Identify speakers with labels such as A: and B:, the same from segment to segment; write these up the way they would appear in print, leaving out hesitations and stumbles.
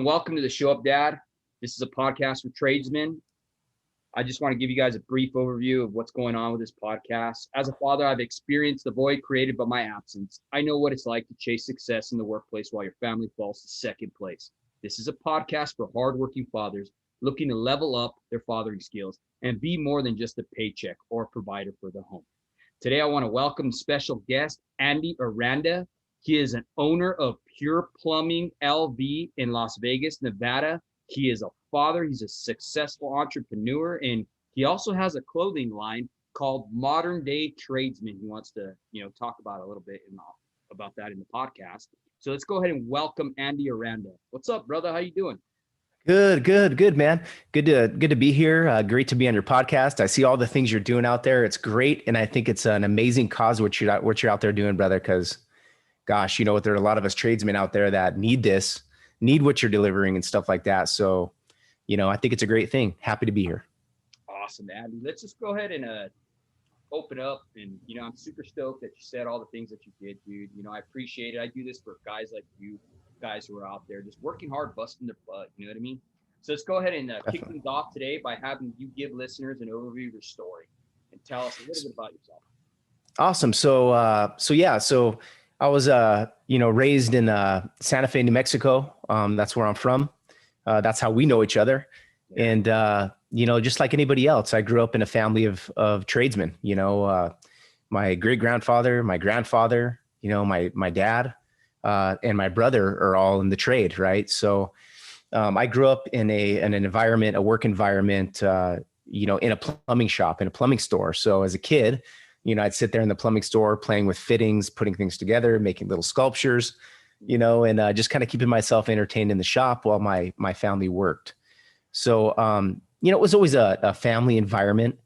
A: welcome to the Show Up Dad. This is a podcast for tradesmen. I just want to give you guys a brief overview of what's going on with this podcast. As a father, I've experienced the void created by my absence. I know what it's like to chase success in the workplace while your family falls to second place. This is a podcast for hardworking fathers looking to level up their fathering skills and be more than just a paycheck or a provider for the home. Today, I want to welcome special guest Andy Aranda. He is an owner of Pure Plumbing LV in Las Vegas, Nevada. He is a father. He's a successful entrepreneur, and he also has a clothing line called Modern Day Tradesmen. He wants to, talk about a little bit about that in the podcast. So let's go ahead and welcome Andy Aranda. What's up, brother? How you doing?
B: Good, man. Good to be here. Great to be on your podcast. I see all the things you're doing out there. It's great, and I think it's an amazing cause what you're out there doing, brother. Because, gosh, there are a lot of us tradesmen out there that need what you're delivering and stuff like that. So, I think it's a great thing. Happy to be here.
A: Awesome, Andy. Let's just go ahead and open up. And, I'm super stoked that you said all the things that you did, dude. I appreciate it. I do this for guys like you, guys who are out there just working hard, busting their butt. You know what I mean? So let's go ahead and kick things off today by having you give listeners an overview of your story and tell us a little bit about yourself.
B: Awesome. So I was, raised in Santa Fe, New Mexico. That's where I'm from. That's how we know each other. Yeah. And, just like anybody else, I grew up in a family of tradesmen. My great grandfather, my grandfather, my dad, and my brother are all in the trade. Right. So I grew up in a work environment, in a plumbing shop, in a plumbing store. So as a kid, I'd sit there in the plumbing store playing with fittings, putting things together, making little sculptures, and just kind of keeping myself entertained in the shop while my family worked. So, it was always a family environment.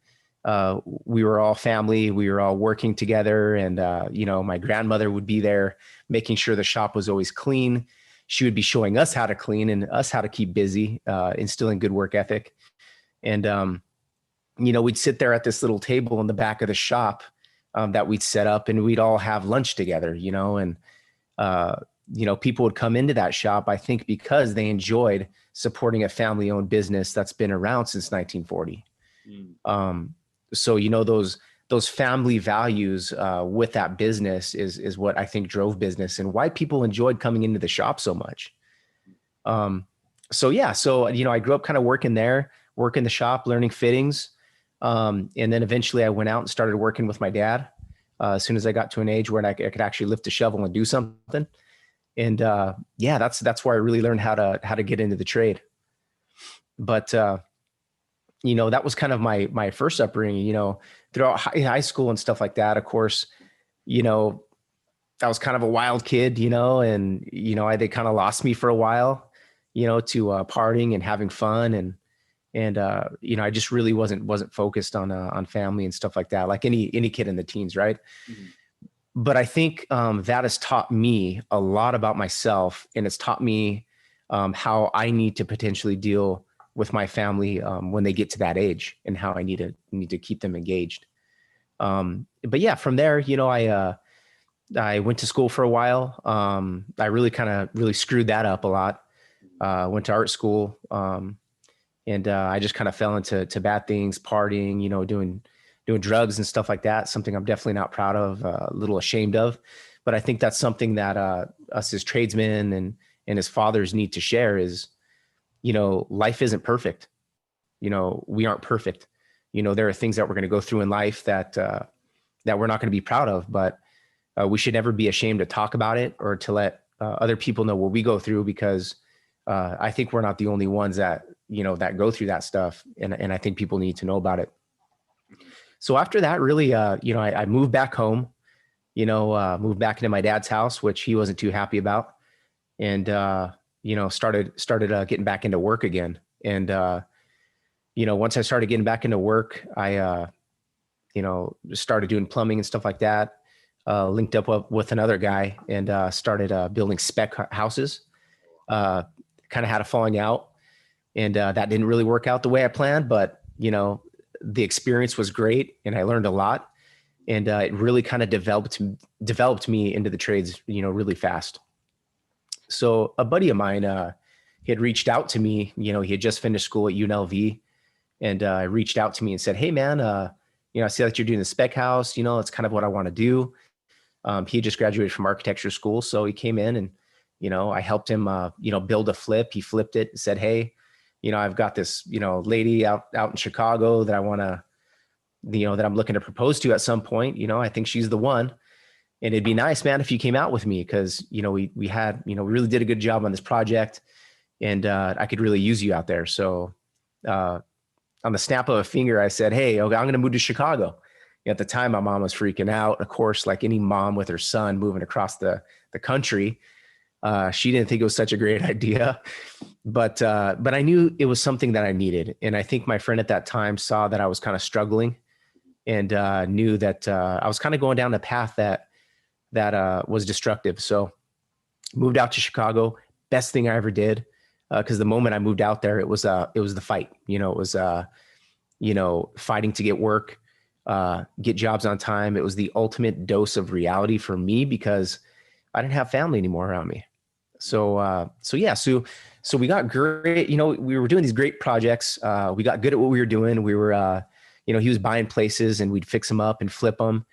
B: We were all family. We were all working together. And, my grandmother would be there making sure the shop was always clean. She would be showing us how to clean and us how to keep busy, instilling good work ethic. And, we'd sit there at this little table in the back of the shop that we'd set up, and we'd all have lunch together, and, people would come into that shop, I think, because they enjoyed supporting a family-owned business that's been around since 1940. So, those family values with that business is what I think drove business and why people enjoyed coming into the shop so much. So I grew up kind of working the shop, learning fittings. And then eventually I went out and started working with my dad as soon as I got to an age where I could actually lift a shovel and do something. And that's where I really learned how to get into the trade. But that was kind of my first upbringing. Throughout high school and stuff like that. Of course, I was kind of a wild kid, and they kind of lost me for a while, to partying and having fun and I just really wasn't focused on family and stuff like that, like any kid in the teens, right? Mm-hmm. But I think that has taught me a lot about myself, and it's taught me how I need to potentially deal with my family when they get to that age, and how I need to keep them engaged. But yeah, from there, I went to school for a while. I really screwed that up a lot. Went to art school. And I just kind of fell into bad things, partying, doing drugs and stuff like that. Something I'm definitely not proud of, a little ashamed of. But I think that's something that us as tradesmen and as fathers need to share is, life isn't perfect. We aren't perfect. There are things that we're going to go through in life that we're not going to be proud of, but we should never be ashamed to talk about it or to let other people know what we go through, because I think we're not the only ones that go through that stuff. And I think people need to know about it. So after that, really, I moved back home, moved back into my dad's house, which he wasn't too happy about. And, started getting back into work again. And, once I started getting back into work, I, started doing plumbing and stuff like that, linked up with another guy and started building spec houses, kind of had a falling out. And that didn't really work out the way I planned, but, the experience was great and I learned a lot. And it really kind of developed me into the trades, really fast. So a buddy of mine, he had reached out to me. He had just finished school at UNLV, and reached out to me and said, "Hey man, I see that you're doing the spec house. It's kind of what I want to do." He had just graduated from architecture school, so he came in and I helped him build a flip. He flipped it, said, "Hey, I've got this lady out in Chicago that I want to that I'm looking to propose to at some point. I think she's the one. And it'd be nice, man, if you came out with me, because, we really did a good job on this project, and I could really use you out there." So on the snap of a finger, I said, "Hey, okay, I'm going to move to Chicago." At the time, my mom was freaking out. Of course, like any mom with her son moving across the country, she didn't think it was such a great idea, but I knew it was something that I needed. And I think my friend at that time saw that I was kind of struggling, and knew that I was kind of going down a path that was destructive. So moved out to Chicago. Best thing I ever did, because the moment I moved out there, it was the fight. It was fighting to get work, get jobs on time. It was the ultimate dose of reality for me, because I didn't have family anymore around me. So we got great. We were doing these great projects. We got good at what we were doing. We were, he was buying places, and we'd fix them up and flip them.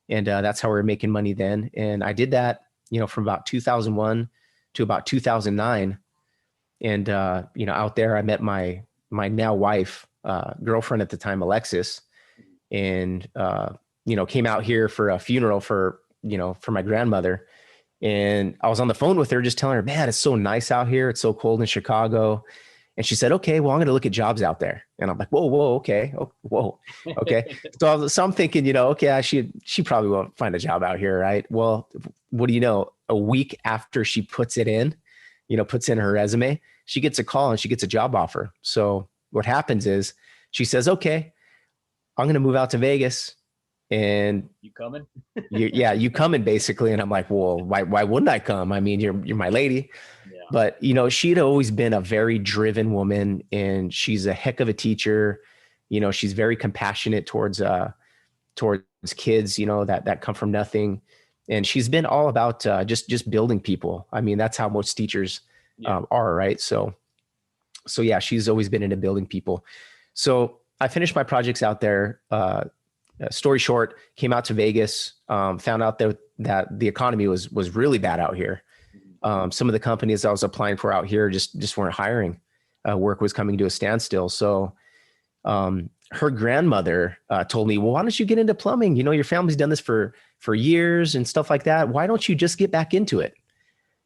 B: And that's how we were making money then. And I did that, from about 2001 to about 2009. And, out there, I met my now wife, girlfriend at the time, Alexis, and, came out here for a funeral for my grandmother. And I was on the phone with her, just telling her, "Man, it's so nice out here. It's so cold in Chicago." And she said, "Okay, well, I'm going to look at jobs out there." And I'm like, whoa, okay. Oh, whoa. Okay. So I'm thinking, okay, she probably won't find a job out here. Right. Well, what do you know? A week after she puts in her resume, she gets a call and she gets a job offer. So what happens is she says, "Okay, I'm going to move out to Vegas." And
A: you coming?
B: you coming, basically. And I'm like, "Well, why wouldn't I come? I mean, you're my lady." Yeah. But, she'd always been a very driven woman, and she's a heck of a teacher. She's very compassionate towards kids, that come from nothing. And she's been all about just building people. I mean, that's how most teachers are, right? So yeah, she's always been into building people. So I finished my projects out there. Story short, came out to Vegas, found out that the economy was really bad out here. Some of the companies I was applying for out here just weren't hiring. Work was coming to a standstill. So her grandmother told me, "Well, why don't you get into plumbing? Your family's done this for years and stuff like that. Why don't you just get back into it?"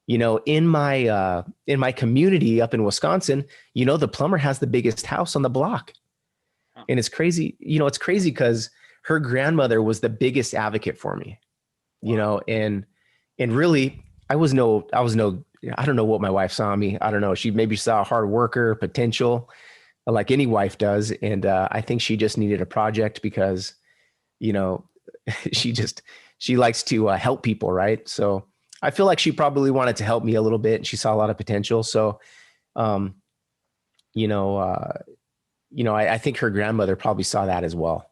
B: In my community up in Wisconsin, the plumber has the biggest house on the block. And it's crazy. It's crazy because her grandmother was the biggest advocate for me, and really I don't know what my wife saw in me. I don't know. She maybe saw a hard worker, potential, like any wife does. And I think she just needed a project because, she likes to help people. Right. So I feel like she probably wanted to help me a little bit, and she saw a lot of potential. So, I think her grandmother probably saw that as well.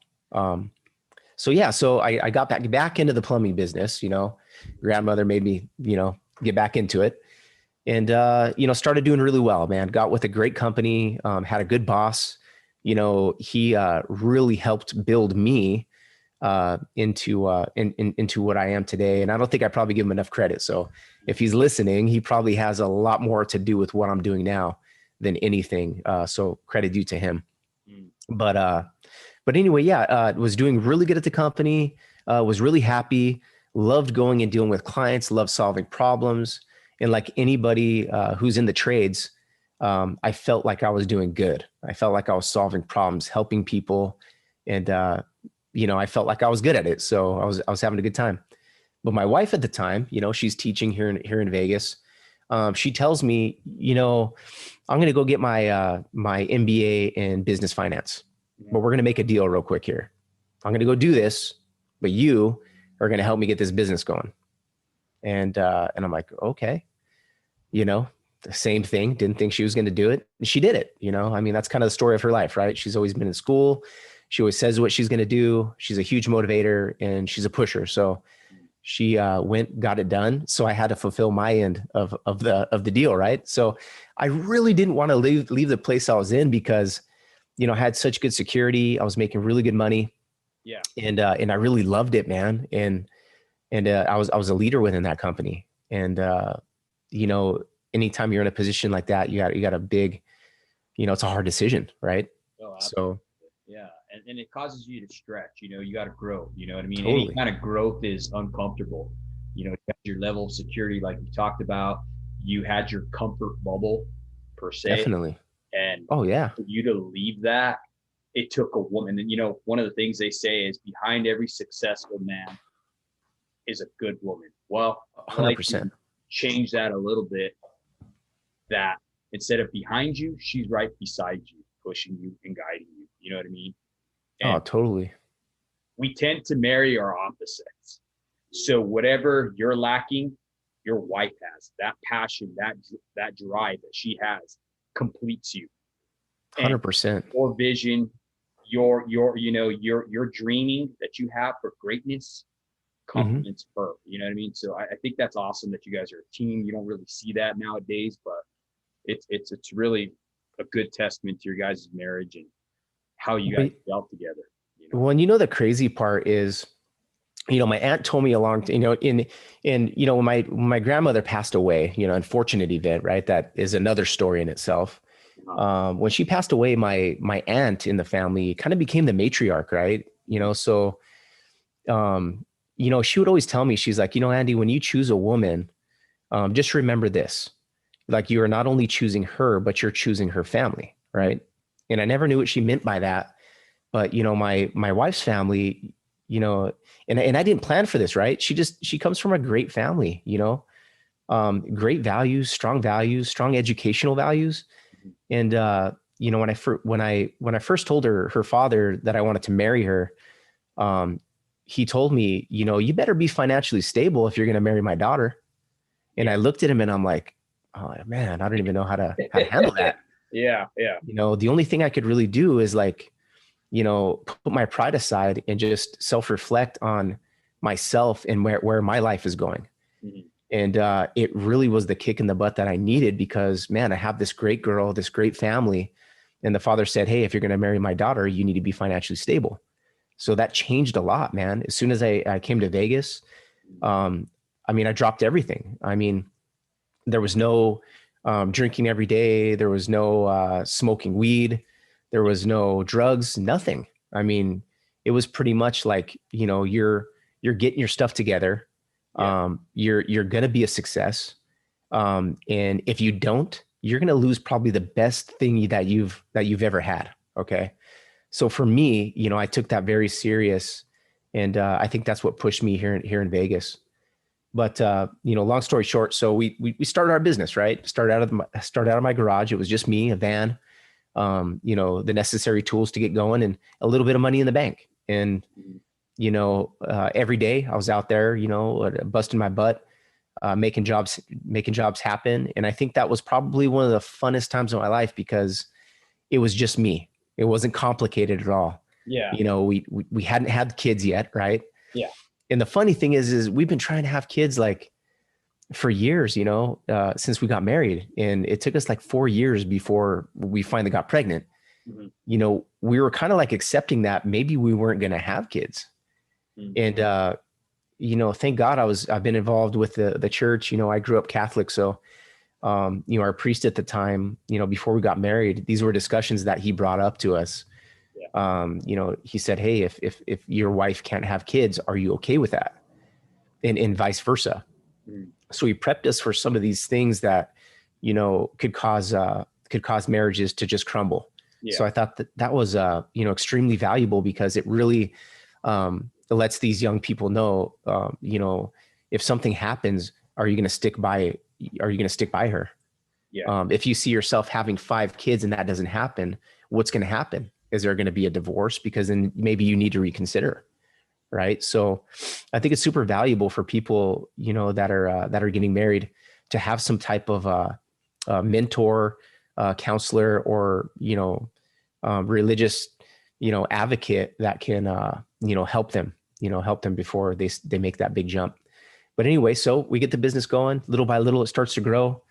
B: So I got back into the plumbing business. Grandmother made me, get back into it, and, started doing really well, man. Got with a great company, had a good boss. He really helped build me into what I am today. And I don't think I probably give him enough credit. So if he's listening, he probably has a lot more to do with what I'm doing now than anything. So credit due to him. But anyway, was doing really good at the company, was really happy, loved going and dealing with clients, loved solving problems. And like anybody who's in the trades, I felt like I was doing good. I felt like I was solving problems, helping people. And, I felt like I was good at it. So I was having a good time. But my wife at the time, she's teaching here in Vegas. She tells me, "I'm going to go get my MBA in business finance, but we're going to make a deal real quick here. I'm going to go do this, but you are going to help me get this business going." And I'm like, okay, the same thing. Didn't think she was going to do it. She did it. I mean, that's kind of the story of her life, right? She's always been in school. She always says what she's going to do. She's a huge motivator, and she's a pusher. So, She went, got it done. So I had to fulfill my end of the deal. Right. So I really didn't want to leave the place I was in because, you know, I had such good security. I was making really good money.
A: Yeah.
B: And I really loved it, man. And I was a leader within that company. And, you know, anytime you're in a position like that, you got a big, you know, it's a hard decision. Right.
A: Oh,
B: So
A: yeah. And it causes you to stretch, you know, you got to grow, you know what I mean? Any
B: totally.
A: kind of growth is uncomfortable. You know, you have your level of security, like you talked about, you had your comfort bubble per se.
B: Definitely.
A: And
B: Oh yeah.
A: for you to leave that, it took a woman. And, you know, one of the things they say is behind every successful man is a good woman. Well, I like to
B: 100%.
A: change that a little bit, that instead of behind you, she's right beside you, pushing you and guiding you. You know what I mean?
B: Oh,
A: And
B: totally.
A: we tend to marry our opposites. So whatever you're lacking, your wife has that passion, that drive that she has completes you. And
B: 100%.
A: your vision, you know, your dreaming that you have for greatness
B: Mm-hmm.
A: complements her. You know what I mean? So I think that's awesome that you guys are a team. You don't really see that nowadays, but it's really a good testament to your guys' marriage and how you guys gel together. You know?
B: Well, and you know, the crazy part is, you know, my aunt told me you know, you know, when my grandmother passed away, you know, unfortunate event, right? That is another story in itself. When she passed away, my aunt in the family kind of became the matriarch, right? You know, so, you know, she would always tell me, she's like, you know, Andy, when you choose a woman, just remember this, like you are not only choosing her, but you're choosing her family, right? And I never knew what she meant by that. But, you know, my wife's family, you know, and I didn't plan for this, right? She comes from a great family, you know, great values, strong educational values. And, you know, when I first told her father that I wanted to marry her, um, he told me, you know, you better be financially stable if you're going to marry my daughter. And
A: Yeah.
B: I looked at him and I'm like, oh man, I don't even know how to handle that.
A: Yeah.
B: You know, the only thing I could really do is like, you know, put my pride aside and just self-reflect on myself and where my life is going.
A: Mhm.
B: And it really was the kick in the butt that I needed because, man, I have this great girl, this great family. And the father said, hey, if you're going to marry my daughter, you need to be financially stable. So that changed a lot, man. As soon as I came to Vegas, I mean, I dropped everything. I mean, there was no drinking every day. There was no smoking weed. There was no drugs, nothing. I mean, it was pretty much like, you know, you're getting your stuff together.
A: Yeah.
B: You're going to be a success. And if you don't, you're going to lose probably the best thing that you've ever had. Okay. So for me, you know, I took that very serious, and I think that's what pushed me here in Vegas. But you know, long story short, so we started our business, right? Started out of my garage. It was just me, a van, you know, the necessary tools to get going, and a little bit of money in the bank. And you know, every day I was out there, you know, busting my butt, making jobs happen. And I think that was probably one of the funnest times of my life because it was just me. It wasn't complicated at all.
A: Yeah.
B: You know, we hadn't had kids yet, right?
A: Yeah.
B: And the funny thing is we've been trying to have kids like for years, you know, since we got married, and it took us like 4 years before we finally got pregnant.
A: Mhm.
B: You know, we were kind of like accepting that maybe we weren't going to have kids.
A: Mhm.
B: And, you know, thank God I've been involved with the church. You know, I grew up Catholic. So, you know, our priest at the time, you know, before we got married, these were discussions that he brought up to us.
A: Yeah.
B: You know, he said, hey, if your wife can't have kids, are you okay with that? And vice versa.
A: Mhm.
B: So he prepped us for some of these things that, you know, could cause marriages to just crumble.
A: Yeah.
B: So I thought that was, you know, extremely valuable because it really, it lets these young people know, you know, if something happens, are you going to stick by her?
A: Yeah.
B: If you see yourself having 5 kids and that doesn't happen, what's going to happen? Is there going to be a divorce? Because then maybe you need to reconsider. Right. So I think it's super valuable for people, you know, that are getting married to have some type of mentor, counselor, or, you know, religious, you know, advocate that can, you know, help them before they make that big jump. But anyway, so we get the business going little by little. It starts to grow.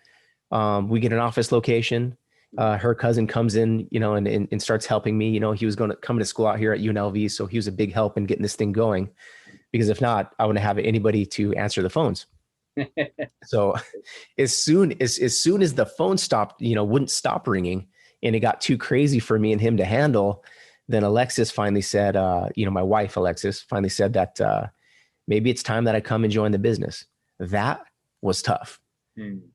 B: We get an office location. Her cousin comes in, and starts helping me. He was coming to school out here at UNLV. So he was a big help in getting this thing going, because if not, I wouldn't have anybody to answer the phones. So as soon as the phone stopped, wouldn't stop ringing, and it got too crazy for me and him to handle, then Alexis finally said, my wife, Alexis, finally said that maybe it's time that I come and join the business. That was tough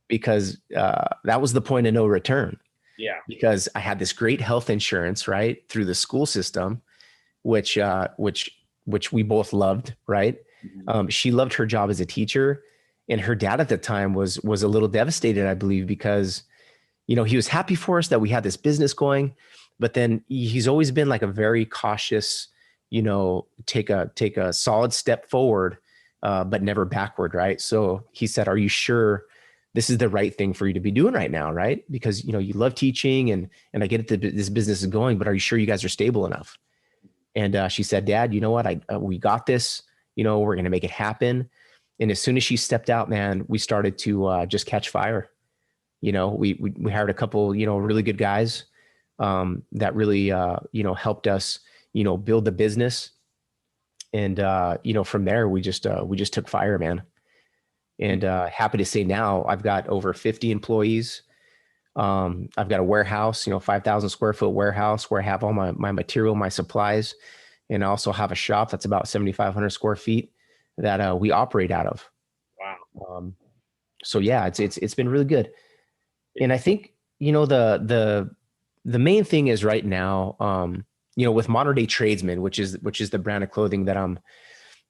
B: because that was the point of no return.
A: Yeah.
B: Because I had this great health insurance, right, through the school system, which we both loved, right?
A: Mm-hmm.
B: She loved her job as a teacher, and her dad at the time was a little devastated, I believe, because, he was happy for us that we had this business going, but then he's always been like a very cautious, take a solid step forward, but never backward, right? So he said, "Are you sure this is the right thing for you to be doing right now, right? Because, you love teaching and I get it, this business is going, but are you sure you guys are stable enough?" And she said, "Dad, you know what? We got this, we're going to make it happen." And as soon as she stepped out, man, we started to just catch fire. We hired a couple, really good guys that really, helped us, build the business. And, from there, we just took fire, man. And happy to say now I've got over 50 employees. I've got a warehouse, 5,000 square foot warehouse where I have all my material, my supplies. And I also have a shop that's about 7,500 square feet that we operate out of.
A: Wow.
B: So yeah, it's been really good. And I think, the main thing is right now, with Modern Day Tradesmen, which is the brand of clothing that I'm,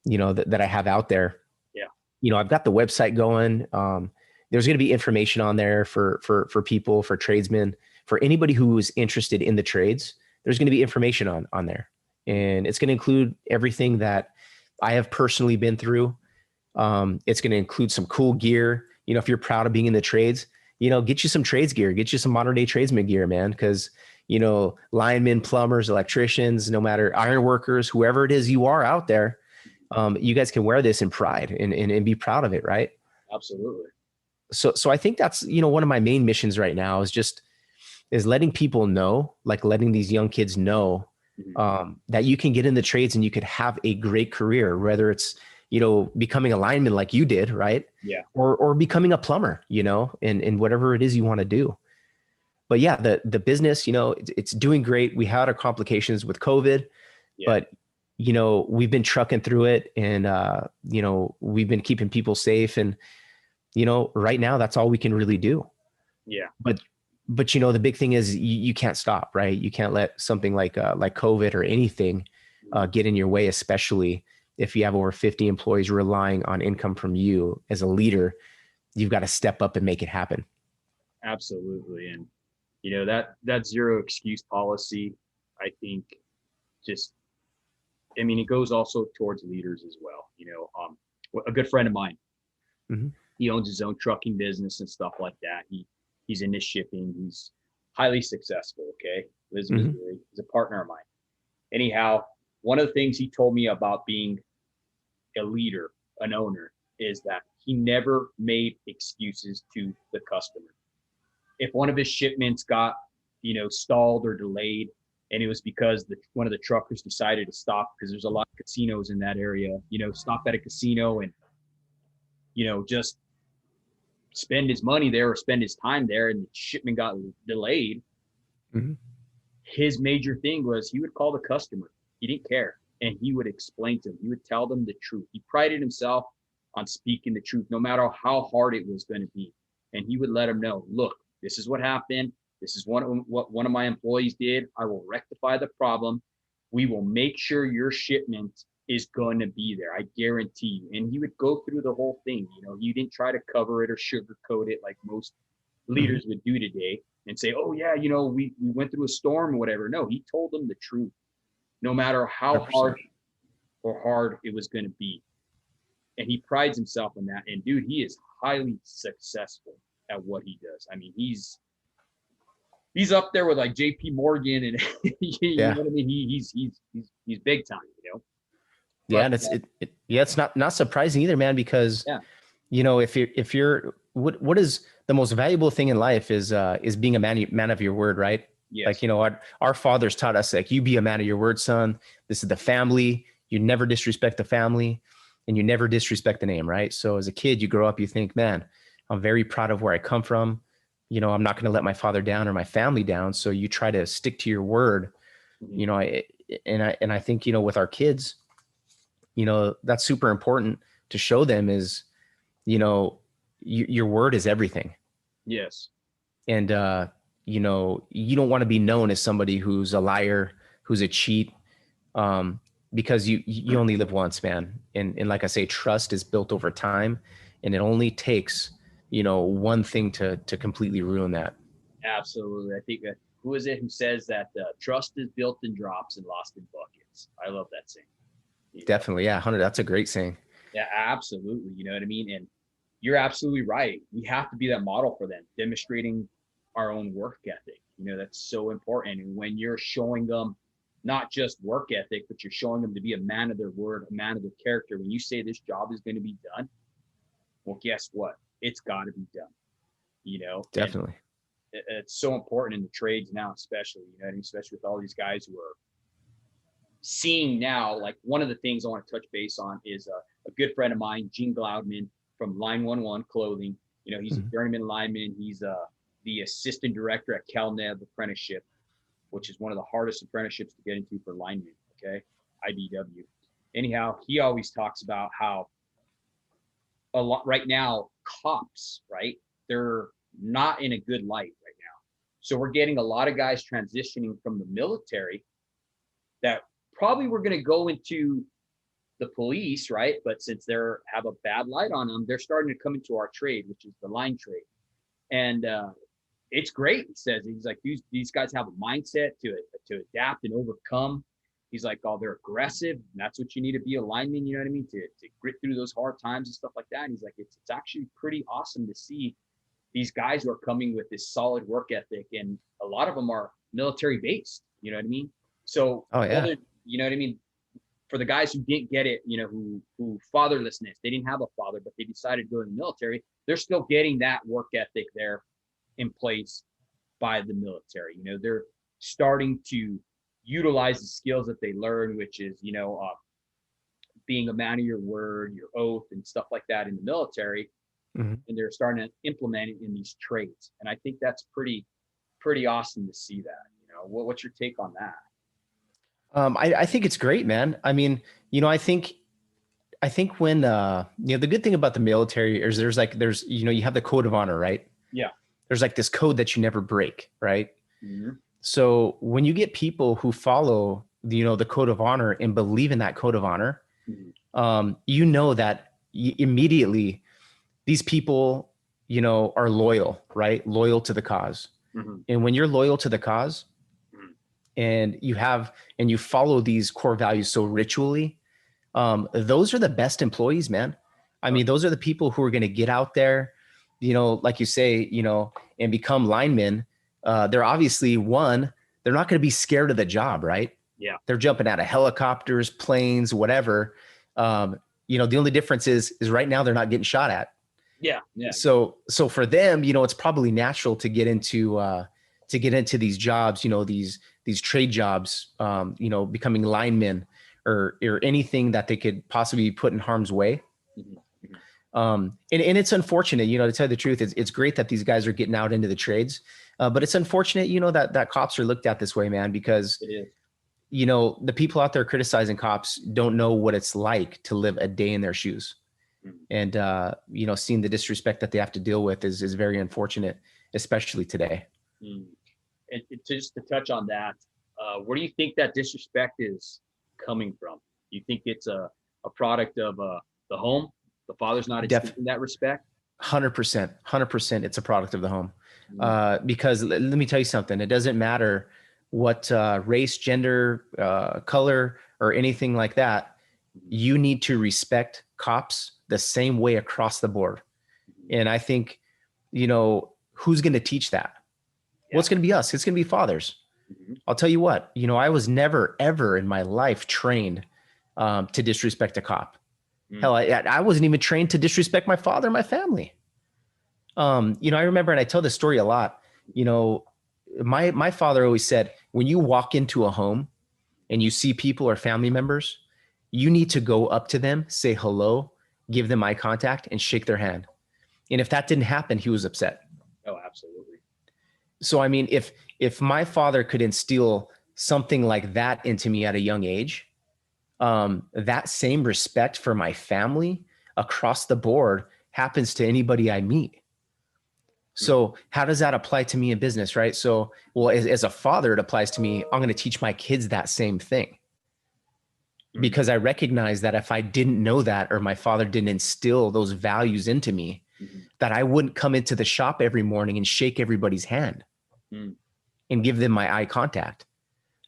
B: that I have out there.
A: Yeah.
B: I've got the website going. There's going to be information on there for people, for tradesmen, for anybody who is interested in the trades. There's going to be information on there, and it's going to include everything that I have personally been through. It's going to include some cool gear. If you're proud of being in the trades, get you some trades gear, get you some Modern Day Tradesman gear, man. Cause linemen, plumbers, electricians, no matter iron workers, whoever it is you are out there, you guys can wear this in pride and be proud of it. Right.
A: Absolutely.
B: So I think that's, one of my main missions right now is letting people know, like letting these young kids know, that you can get in the trades and you could have a great career, whether it's, becoming a lineman like you did, right?
A: Yeah.
B: Or becoming a plumber, and whatever it is you want to do. But yeah, the business, it's doing great. We had our complications with COVID, but we've been trucking through it, and we've been keeping people safe, and right now that's all we can really do.
A: Yeah.
B: But the big thing is you can't stop, right? You can't let something like COVID or anything get in your way, especially if you have over 50 employees relying on income from you as a leader. You've got to step up and make it happen.
A: Absolutely. And, that zero excuse policy, I think it goes also towards leaders as well. A good friend of mine, he owns his own trucking business and stuff like that. He's into shipping. He's highly successful. Okay. Lives in Missouri. He's a partner of mine. Anyhow, one of the things he told me about being a leader, an owner, is that he never made excuses to the customer. If one of his shipments got, stalled or delayed, and it was because one of the truckers decided to stop because there's a lot of casinos in that area, stop at a casino and, just spend his money there or spend his time there, and the shipment got delayed. His major thing was he would call the customer. He didn't care. And he would explain to them. He would tell them the truth. He prided himself on speaking the truth, no matter how hard it was going to be. And he would let them know, look, this is what happened. This is what one of my employees did. I will rectify the problem. We will make sure your shipment is going to be there. I guarantee you. And he would go through the whole thing. He didn't try to cover it or sugarcoat it like most leaders would do today and say, oh yeah, we went through a storm or whatever. No, he told them the truth, no matter how
B: 100%.
A: hard it was going to be. And he prides himself on that. And dude, he is highly successful at what he does. I mean, he's up there with like JP Morgan and you know what I mean? He's big time,
B: Yeah.
A: But
B: And it's not surprising either, man, because,
A: yeah,
B: if you're, what is the most valuable thing in life is being a man of your word, right? Like,
A: yes,
B: our fathers taught us, like, you be a man of your word, son. This is the family. You never disrespect the family, and you never disrespect the name, right? So as a kid, you grow up, you think, man, I'm very proud of where I come from. I'm not going to let my father down or my family down. So you try to stick to your word.
A: mhm,
B: you know, I, and I think, with our kids, that's super important to show them is, your word is everything.
A: yes,
B: And, you don't want to be known as somebody who's a liar, who's a cheat, because you only live once, man. And like I say, trust is built over time, and it only takes, one thing to completely ruin that.
A: absolutely. I think who is it who says that trust is built in drops and lost in buckets? I love that saying.
B: Definitely. Yeah. 100. That's a great saying.
A: Yeah, absolutely. You know what I mean? And you're absolutely right. We have to be that model for them, demonstrating our own work ethic. That's so important. And when you're showing them not just work ethic, but you're showing them to be a man of their word, a man of their character. When you say this job is going to be done, well, guess what? It's got to be done. And
B: Definitely.
A: it's so important in the trades now, especially, especially with all these guys who are seeing now. Like, one of the things I want to touch base on is a good friend of mine, Gene Gloudman from Line 11 Clothing. He's a
B: Mhm.
A: journeyman lineman. He's the assistant director at CalNev apprenticeship, which is one of the hardest apprenticeships to get into for linemen. Okay, IBW. Anyhow, he always talks about how a lot right now, cops, right? They're not in a good light right now. So we're getting a lot of guys transitioning from the military that probably were going to go into the police, right? But since they're have a bad light on them, they're starting to come into our trade, which is the line trade. And it's great. He says, he's like, these guys have a mindset to adapt and overcome. He's like, oh, they're aggressive, and that's what you need to be a lineman. You know what I mean? To grit through those hard times and stuff like that. And he's like, it's actually pretty awesome to see these guys who are coming with this solid work ethic, and a lot of them are military based. You know what I mean? So
B: Oh yeah.
A: whether, you know what I mean, for the guys who didn't get it, who fatherlessness, they didn't have a father, but they decided to go in the military, they're still getting that work ethic there in place by the military. They're starting to utilize the skills that they learn, which is, being a man of your word, your oath, and stuff like that in the military.
B: Mhm.
A: And they're starting to implement it in these trades. And I think that's pretty awesome to see that. What's your take on that?
B: I think it's great, man. I mean, I think when, the good thing about the military is there's, you have the code of honor, right?
A: Yeah.
B: There's like this code that you never break, right?
A: Mm-hmm.
B: So when you get people who follow, the code of honor and believe in that code of honor,
A: Mm-hmm.
B: that immediately these people, are loyal, right? Loyal to the cause.
A: Mm-hmm.
B: And when you're loyal to the cause, and you follow these core values so ritually, those are the best employees, man. I mean, those are the people who are going to get out there, like you say, and become linemen. They're obviously they're not going to be scared of the job, right?
A: Yeah.
B: They're jumping out of helicopters, planes, whatever. The only difference is right now they're not getting shot at.
A: Yeah. Yeah.
B: So for them, it's probably natural to get into these jobs, these trade jobs, becoming linemen or anything that they could possibly be put in harm's way.
A: Mm-hmm.
B: And it's unfortunate, to tell you the truth, it's great that these guys are getting out into the trades. But it's unfortunate, that cops are looked at this way, man, because,
A: It is.
B: the people out there criticizing cops don't know what it's like to live a day in their shoes.
A: Mm-hmm.
B: And, seeing the disrespect that they have to deal with is very unfortunate, especially today.
A: Mm. And just to touch on that, where do you think that disrespect is coming from? You think it's a product of the home? The father's not extending that respect?
B: 100%. It's a product of the home.
A: Mm.
B: Because let me tell you something. It doesn't matter what race, gender, color, or anything like that. You need to respect cops the same way across the board. And I think, who's going to teach that?
A: Yeah.
B: Well, it's going to be us. It's going to be fathers.
A: Mm-hmm.
B: I'll tell you what, I was never, ever in my life trained to disrespect a cop.
A: Mm.
B: Hell, I wasn't even trained to disrespect my father and my family. I remember, and I tell this story a lot, my father always said, when you walk into a home and you see people or family members, you need to go up to them, say hello, give them eye contact, and shake their hand. And if that didn't happen, he was upset.
A: Oh, absolutely.
B: So, I mean, if my father could instill something like that into me at a young age, that same respect for my family across the board happens to anybody I meet. So how does that apply to me in business, right? So, well, as a father, it applies to me. I'm going to teach my kids that same thing, because I recognize that if I didn't know that, or my father didn't instill those values into me, that I wouldn't come into the shop every morning and shake everybody's hand and give them my eye contact.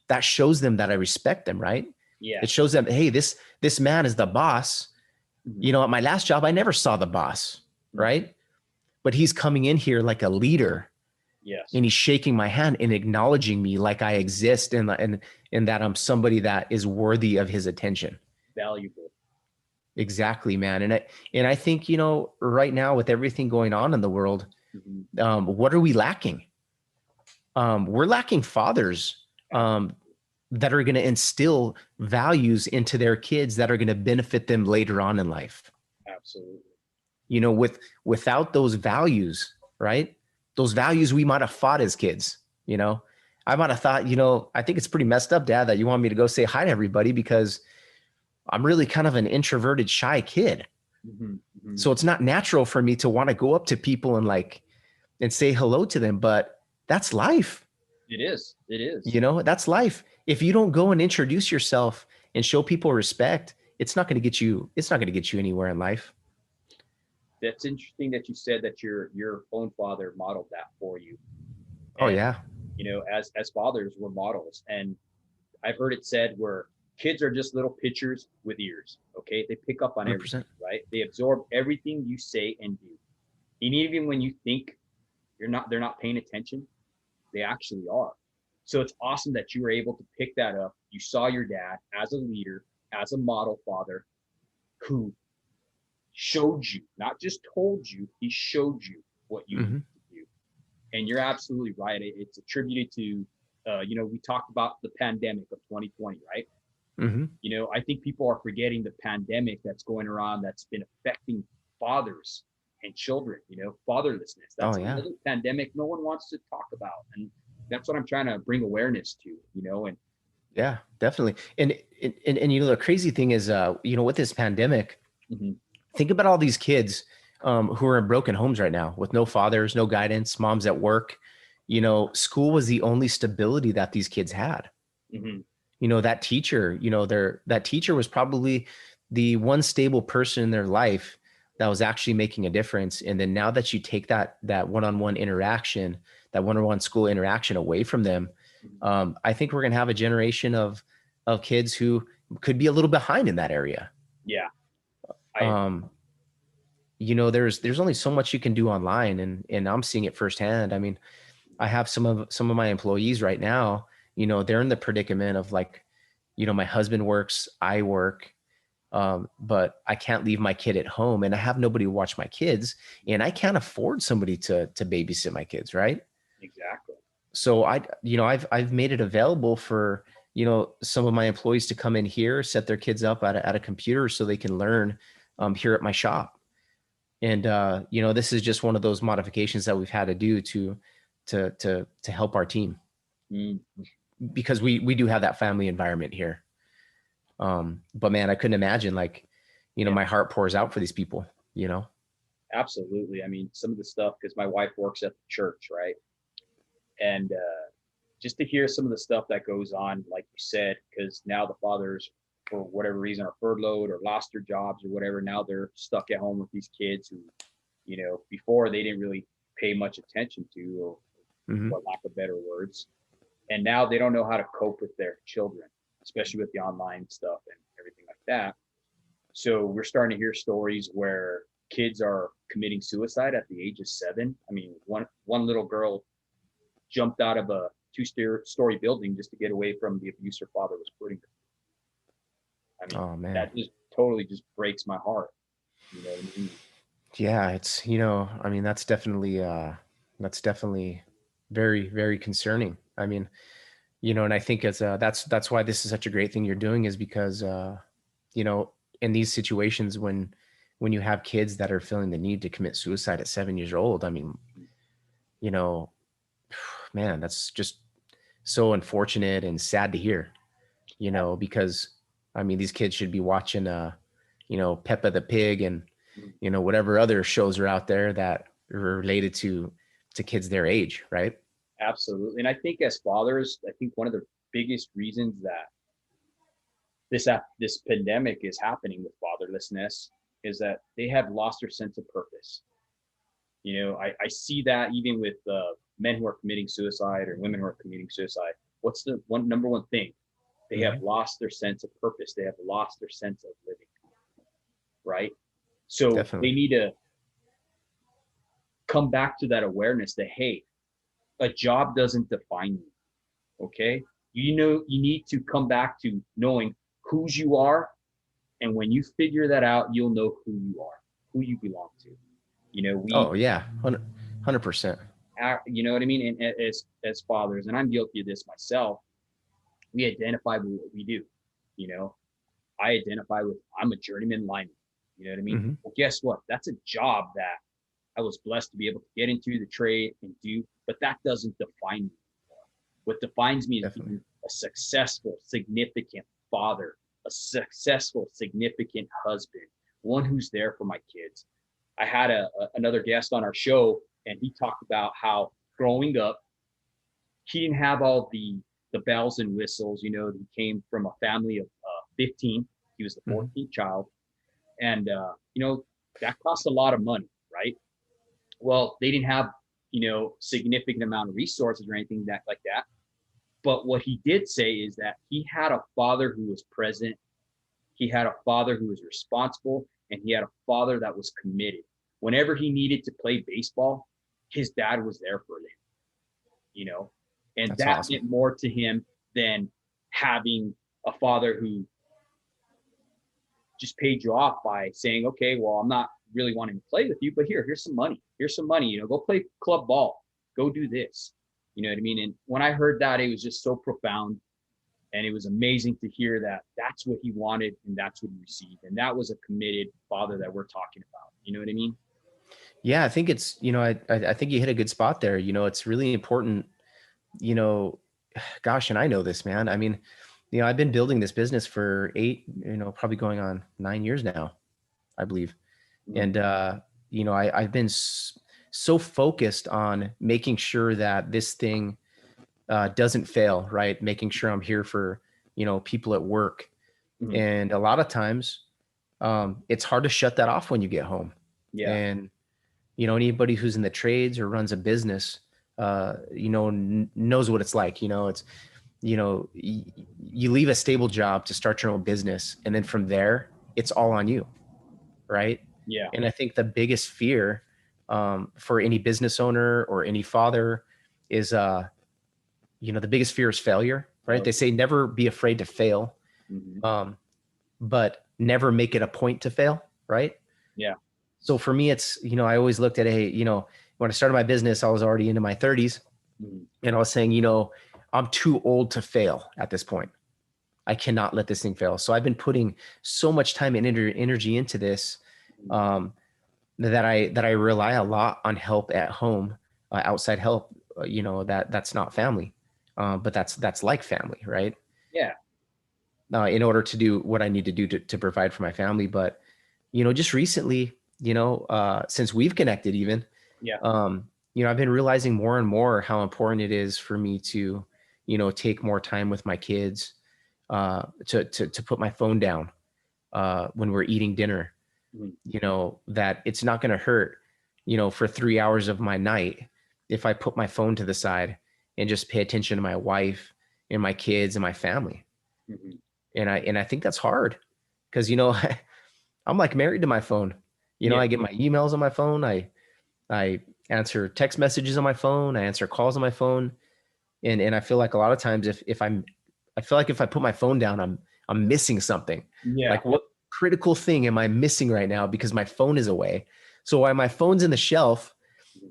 B: That shows them that I respect them, right?
A: Yeah.
B: It shows them, hey, this man is the boss. At my last job, I never saw the boss, right? But he's coming in here like a leader.
A: Yes.
B: And he's shaking my hand and acknowledging me like I exist, and that I'm somebody that is worthy of his attention.
A: Valuable.
B: Exactly, man. And I think, right now with everything going on in the world, what are we lacking? We're lacking fathers that are going to instill values into their kids that are going to benefit them later on in life.
A: Absolutely.
B: Without those values, right? Those values we might have fought as kids, I might have thought, I think it's pretty messed up, Dad, that you want me to go say hi to everybody, because I'm really kind of an introverted, shy kid. So it's not natural for me to want to go up to people and say hello to them, but that's life.
A: It is.
B: That's life. If you don't go and introduce yourself and show people respect, it's not going to get you anywhere in life.
A: That's interesting that you said that your own father modeled that for you.
B: And, oh yeah.
A: As fathers, we're models. And I've heard it said where kids are just little pitchers with ears. Okay. They pick up on 100%. Everything, right? They absorb everything you say and do. And even when you think they're not paying attention, they actually are. So it's awesome that you were able to pick that up. You saw your dad as a leader, as a model father, who showed you, not just told you, he showed you what you need to do. And you're absolutely right. It's attributed to, we talked about the pandemic of 2020, right? I think people are forgetting the pandemic that's going around, that's been affecting fathers and children, fatherlessness. That's another pandemic no one wants to talk about. And that's what I'm trying to bring awareness to, and
B: yeah, definitely. And the crazy thing is, with this pandemic, think about all these kids who are in broken homes right now with no fathers, no guidance, moms at work. School was the only stability that these kids had. That teacher, that teacher was probably the one stable person in their life that was actually making a difference. And then now that you take that one-on-one interaction, that one-on-one school interaction away from them, I think we're going to have a generation of kids who could be a little behind in that area.
A: Yeah.
B: There's only so much you can do online, and I'm seeing it firsthand. I mean, I have some of my employees right now, they're in the predicament of my husband works, I work, but I can't leave my kid at home, and I have nobody to watch my kids, and I can't afford somebody to babysit my kids. Right.
A: Exactly.
B: So I've made it available for, some of my employees to come in here, set their kids up at a computer so they can learn here at my shop. And, this is just one of those modifications that we've had to do to help our team, because we do have that family environment here. But man, I couldn't imagine my heart pours out for these people,
A: Absolutely. I mean, some of the stuff, because my wife works at the church, right? And just to hear some of the stuff that goes on, like you said, because now the fathers, for whatever reason, are furloughed or lost their jobs or whatever. Now they're stuck at home with these kids who, before they didn't really pay much attention to, or for lack of better words. And now they don't know how to cope with their children, especially with the online stuff and everything like that. So we're starting to hear stories where kids are committing suicide at the age of 7. I mean, one little girl jumped out of a 2-story building just to get away from the abuse her father was putting her. I mean,
B: Oh man.
A: that just totally just breaks my heart. You know what I mean?
B: Yeah, it's, I mean, that's definitely very, very concerning. I mean, and I think that's why this is such a great thing you're doing, is because, you know, in these situations when you have kids that are feeling the need to commit suicide at 7 years old, I mean, you know, man, that's just so unfortunate and sad to hear, because I mean, these kids should be watching, Peppa the Pig and, whatever other shows are out there that are related to kids their age. Right.
A: Absolutely. And I think as fathers, I think one of the biggest reasons that this pandemic is happening with fatherlessness is that they have lost their sense of purpose. I see that even with men who are committing suicide or women who are committing suicide. What's the number one thing? They have lost their sense of purpose. They have lost their sense of living. Right. So they
B: Definitely.
A: need to come back to that awareness that, hey, a job doesn't define you. Okay. You need to come back to knowing whose you are. And when you figure that out, you'll know who you are, who you belong to.
B: Oh yeah. 100%.
A: You know what I mean? And as fathers, and I'm guilty of this myself, we identify with what we do. You know, I identify with, I'm a journeyman lineman. You know what I mean?
B: Mm-hmm.
A: Well, guess what? That's a job that I was blessed to be able to get into the trade and do, but that doesn't define me. What defines me is
B: Definitely.
A: being a successful, significant father, a successful, significant husband, one who's there for my kids. I had another guest on our show, and he talked about how growing up, he didn't have all the bells and whistles. He came from a family of 15. He was the
B: Mm-hmm.
A: 14th child, and that cost a lot of money, right? Well, they didn't have significant amount of resources or anything like that. But what he did say is that he had a father who was present. He had a father who was responsible, and he had a father that was committed. Whenever he needed to play baseball, his dad was there for him, and
B: That's
A: that
B: awesome.
A: meant more to him than having a father who just paid you off by saying, okay, well, I'm not really wanting to play with you, but here's some money. Here's some money, go play club ball, go do this. You know what I mean? And when I heard that, it was just so profound. And it was amazing to hear that that's what he wanted and that's what he received. And that was a committed father that we're talking about. You know what I mean?
B: Yeah, I think it's, I think you hit a good spot there. It's really important, you know, gosh, and I know this, man. I mean, I've been building this business for probably going on 9 years now, I believe.
A: Mm-hmm.
B: And, I've been so focused on making sure that this thing doesn't fail, right? Making sure I'm here for, people at work.
A: Mm-hmm.
B: And a lot of times it's hard to shut that off when you get home.
A: Yeah.
B: And, anybody who's in the trades or runs a business, knows what it's like. It's, you leave a stable job to start your own business. And then from there, it's all on you. Right.
A: Yeah.
B: And I think the biggest fear for any business owner or any father is, the biggest fear is failure, right? They say never be afraid to fail,
A: Mm-hmm.
B: but never make it a point to fail, right?
A: Yeah.
B: So for me, it's, I always looked at, hey, when I started my business, I was already into my 30s.
A: Mm-hmm.
B: And I was saying, I'm too old to fail at this point. I cannot let this thing fail. So I've been putting so much time and energy into this, that I rely a lot on help at home, outside help, that's not family, but that's like family, right?
A: Yeah.
B: In order to do what I need to do to provide for my family. But, just recently, since we've connected even,
A: Yeah.
B: I've been realizing more and more how important it is for me to, take more time with my kids, to put my phone down, when we're eating dinner,
A: Mm-hmm.
B: that it's not going to hurt, for 3 hours of my night if I put my phone to the side and just pay attention to my wife and my kids and my family.
A: Mm-hmm.
B: And I think that's hard because, I'm like married to my phone.
A: Yeah.
B: I get my emails on my phone. I answer text messages on my phone. I answer calls on my phone. And I feel like a lot of times I feel like if I put my phone down, I'm I'm missing something.
A: Yeah.
B: Like, what critical thing am I missing right now because my phone is away? So while my phone's in the shelf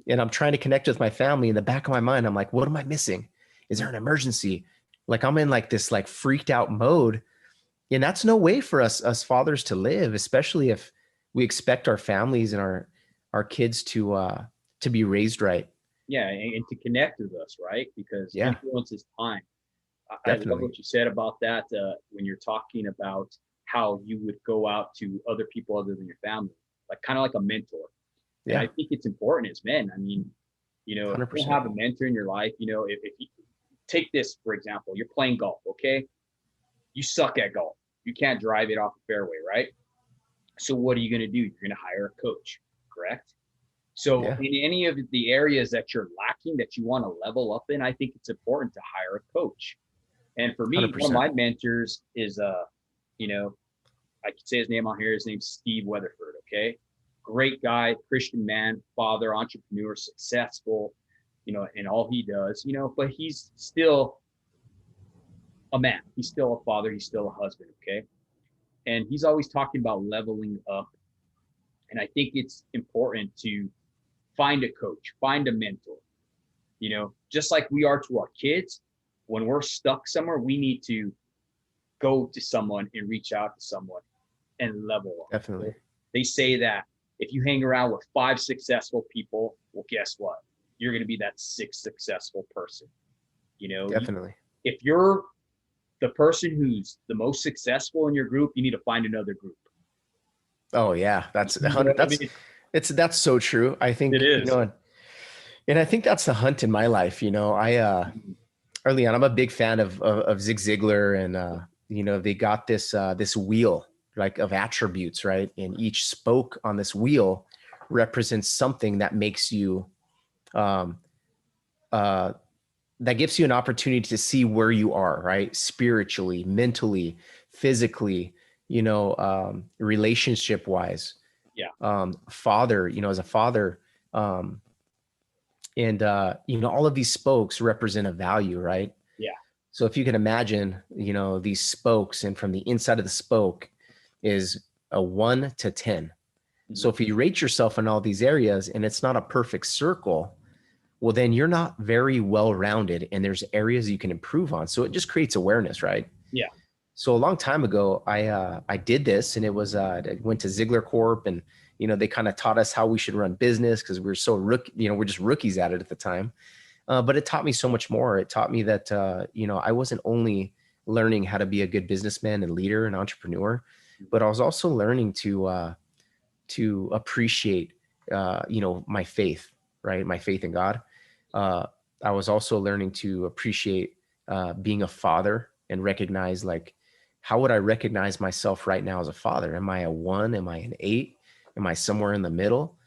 B: and I'm trying to connect with my family, in the back of my mind, I'm like, what am I missing? Is there an emergency? Like, I'm in like this like freaked out mode. And that's no way for us fathers to live, especially if we expect our families and our kids to be raised right.
A: Yeah, and to connect with us, right? Because
B: Yeah,
A: influence is time. I love
B: definitely.
A: what you said about that when you're talking about how you would go out to other people other than your family, like kind of like a mentor. And I
B: Yeah,
A: think it's important as men. I mean, if you don't
B: 100%.
A: have a mentor in your life, if you take this, for example, you're playing golf, okay? You suck at golf. You can't drive it off the fairway, right? So what are you going to do? You're going to hire a coach, correct? So
B: Yeah,
A: in any of the areas that you're lacking that you want to level up in, I think it's important to hire a coach. And for me, one of
B: 100%.
A: my mentors is you know, I could say his name on here. His name's Steve Weatherford. Okay. Great guy, Christian man, father, entrepreneur, successful, in all he does, but he's still a man. He's still a father. He's still a husband. Okay. And he's always talking about leveling up. And I think it's important to find a coach, find a mentor, just like we are to our kids. When we're stuck somewhere, we need to go to someone and reach out to someone and level up.
B: Definitely.
A: They say that if you hang around with 5 successful people, well, guess what? You're going to be that 6th successful person.
B: Definitely.
A: If you're the person who's the most successful in your group, you need to find another group.
B: Oh yeah. That's
A: You know what I
B: that's
A: mean?
B: that's so true. I
A: It
B: think,
A: is.
B: and I think that's the hunt in my life. Early on, I'm a big fan of Zig Ziglar, and they got this wheel like of attributes, right? And each spoke on this wheel represents something that makes you um uh that gives you an opportunity to see where you are, right? Spiritually, mentally, physically, relationship wise.
A: Yeah.
B: Father, as a father, um, and all of these spokes represent a value, right?
A: Yeah.
B: So if you can imagine, these spokes, and from the inside of the spoke is a 1 to 10. So
A: Mhm.
B: if you rate yourself in all these areas and it's not a perfect circle, well, then you're not very well rounded and there's areas you can improve on. So it just creates awareness, right?
A: Yeah.
B: So a long time ago, I did this, and it was I went to Ziegler Corp, and they kind of taught us how we should run business because we were so we're just rookies at it at the time. But it taught me so much more. It taught me that I wasn't only learning how to be a good businessman and leader and entrepreneur, but I was also learning to appreciate my faith, right? My faith in God. Uh, I was also learning to appreciate being a father and recognize, like, how would I recognize myself right now as a father? Am I a 1? Am I an 8? Am I somewhere in the middle?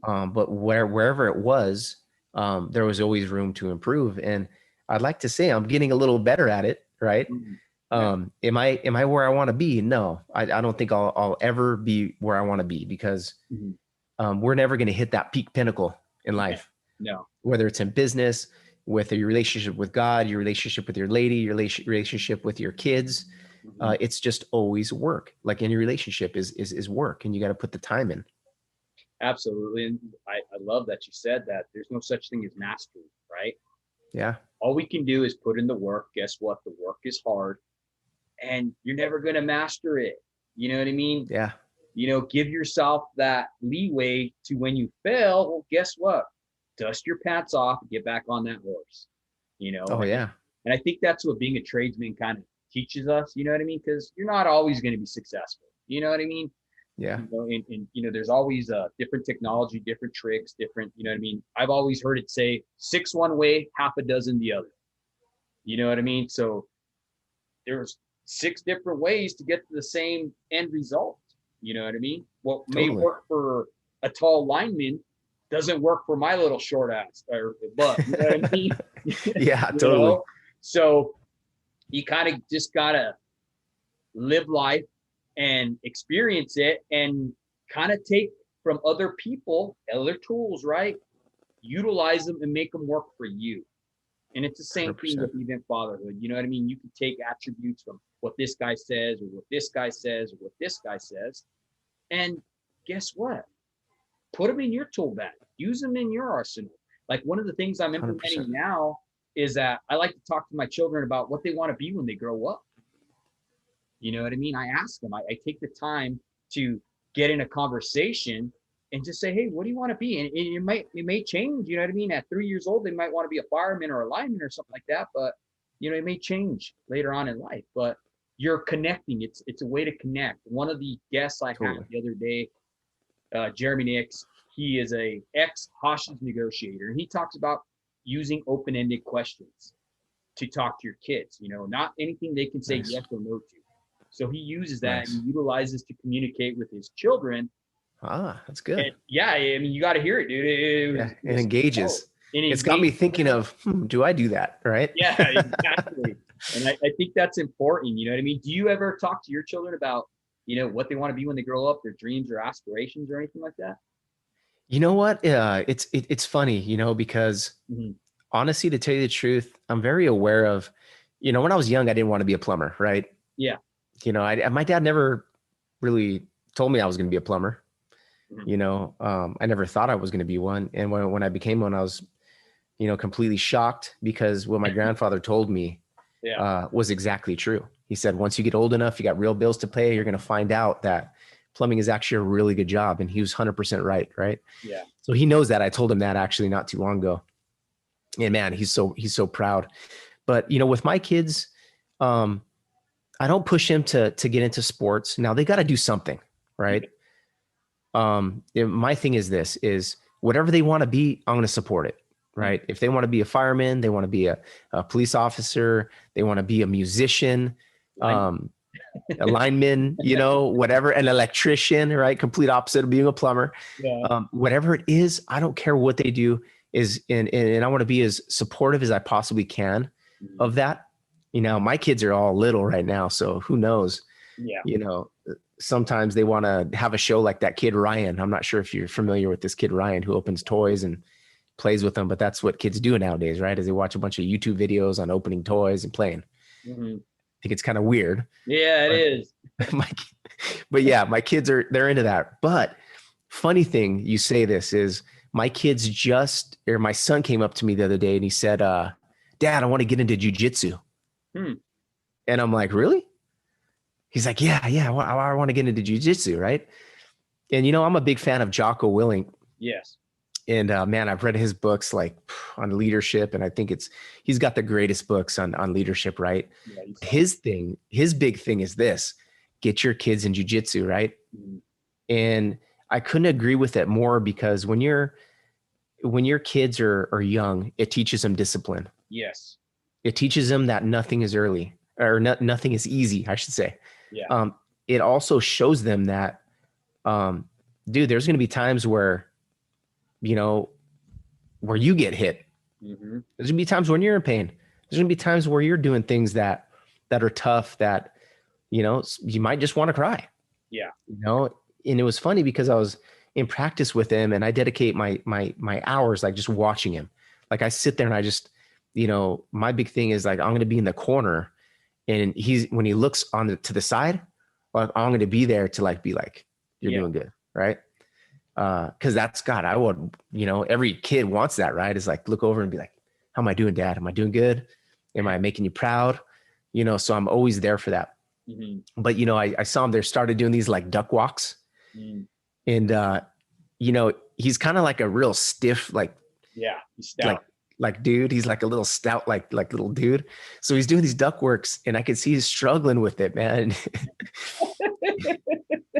B: But wherever it was, there was always room to improve. And I'd like to say I'm getting a little better at it, right?
A: Mhm. Yeah.
B: Am I where I want to be? No, I don't think I'll ever be where I want to be, because
A: Mhm.
B: we're never going to hit that peak pinnacle in
A: Yeah.
B: life,
A: No.
B: whether it's in business, with your relationship with God, your relationship with your lady, your relationship with your kids.
A: Mhm.
B: It's just always work. Like any relationship is work, and you got to put the time in.
A: Absolutely. And I love that you said that there's no such thing as mastery, right?
B: Yeah,
A: All we can do is put in the work. Guess what? The work is hard and you're never going to master it. You know what I mean?
B: yeah.
A: Give yourself that leeway to when you fail. Well, guess what? Dust your pants off and get back on that horse,
B: Oh yeah,
A: and I think that's what being a tradesman kind of teaches us, you know what I mean? Because you're not always going to be successful. You know what I mean?
B: yeah.
A: And there's always different technology, different tricks, different, you know what I mean? I've always heard it say 6 one way, half a dozen the other. You know what I mean? So there's 6 different ways to get to the same end result. You know what I mean? What may
B: Totally.
A: work for a tall lineman doesn't work for my little short ass or butt. You know what I mean?
B: Yeah,
A: you
B: totally.
A: know? So you kind of just gotta live life and experience it and kind of take from other people, other tools, right? Utilize them and make them work for you. And it's the same thing
B: 100%.
A: with even fatherhood. You know what I mean? You can take attributes from what this guy says or what this guy says or what this guy says. And guess what? Put them in your tool bag. Use them in your arsenal. Like one of the things I'm implementing
B: 100%.
A: now is that I like to talk to my children about what they want to be when they grow up. You know what I mean? I ask them, I take the time to get in a conversation and just say, hey, what do you want to be? And it may change, you know what I mean? At 3 years old, they might want to be a fireman or a lineman or something like that. But, you know, it may change later on in life. But you're connecting. It's a way to connect. One of the guests I had the other day, Jeremy Nix, he is a ex-hostage negotiator. And he talks about using open-ended questions to talk to your kids, you know, not anything they can say yes or no to. So he uses that and utilizes to communicate with his children.
B: Ah, that's good.
A: And yeah, I mean, you got to hear it, dude.
B: It engages. It's got me thinking of, do I do that? Right?
A: Yeah, exactly. And I think that's important. You know what I mean? Do you ever talk to your children about, you know, what they want to be when they grow up, their dreams or aspirations or anything like that?
B: You know what? It's funny, you know, because honestly, to tell you the truth, I'm very aware of, you know, when I was young, I didn't want to be a plumber, right?
A: Yeah.
B: You know, my dad never really told me I was going to be a plumber. You know, I never thought I was going to be one. And when I became one, I was, you know, completely shocked because what my grandfather told me was exactly true. He said, once you get old enough, you got real bills to pay, you're going to find out that plumbing is actually a really good job. And he was 100% right. Right.
A: Yeah.
B: So he knows that. I told him that actually not too long ago. And man, he's so proud. But, you know, with my kids, I don't push him to get into sports. Now they got to do something, right? My thing is this, is whatever they want to be, I'm going to support it, right? If they want to be a fireman, they want to be a police officer, they want to be a musician, a lineman, you know, whatever, an electrician, right? Complete opposite of being a plumber. Yeah. Whatever it is, I don't care what they do and I want to be as supportive as I possibly can of that. You know, my kids are all little right now, so who knows? Yeah. You know, sometimes they want to have a show like that kid Ryan. I'm not sure if you're familiar with this kid Ryan who opens toys and plays with them, but that's what kids do nowadays, right? Is they watch a bunch of YouTube videos on opening toys and playing. I think it's kind of weird.
A: Yeah, it is.
B: But yeah, my kids they're into that. But funny thing you say this is my son came up to me the other day and he said, Dad, I want to get into jujitsu. And I'm like, really? He's like, yeah, I want to get into jujitsu, right? And, you know, I'm a big fan of Jocko Willink. Yes. And man, I've read his books like on leadership. And I think he's got the greatest books on leadership, right? Yeah, his big thing is this: get your kids in jujitsu, right? And I couldn't agree with it more, because when your kids are young, it teaches them discipline. Yes. It teaches them that nothing is early, or nothing is easy, I should say. Yeah. It also shows them that, dude, there's going to be times where, you know, where you get hit. There's going to be times when you're in pain. There's going to be times where you're doing things that are tough, that, you know, you might just want to cry. Yeah. You know, and it was funny because I was in practice with him and I dedicate my hours, like just watching him. Like I sit there and I just, you know, my big thing is like, I'm going to be in the corner, and when he looks to the side, like, I'm going to be there to like, be like, you're doing good. Right. Cause that's God, I would, you know, every kid wants that, right? Is like, look over and be like, how am I doing, Dad? Am I doing good? Am I making you proud? You know, so I'm always there for that. But, you know, I saw him there, started doing these like duck walks. And, you know, he's kind of like a real stiff, like, yeah, he's stout. Like dude, he's like a little stout, like little dude. So he's doing these duck works and I could see he's struggling with it, man.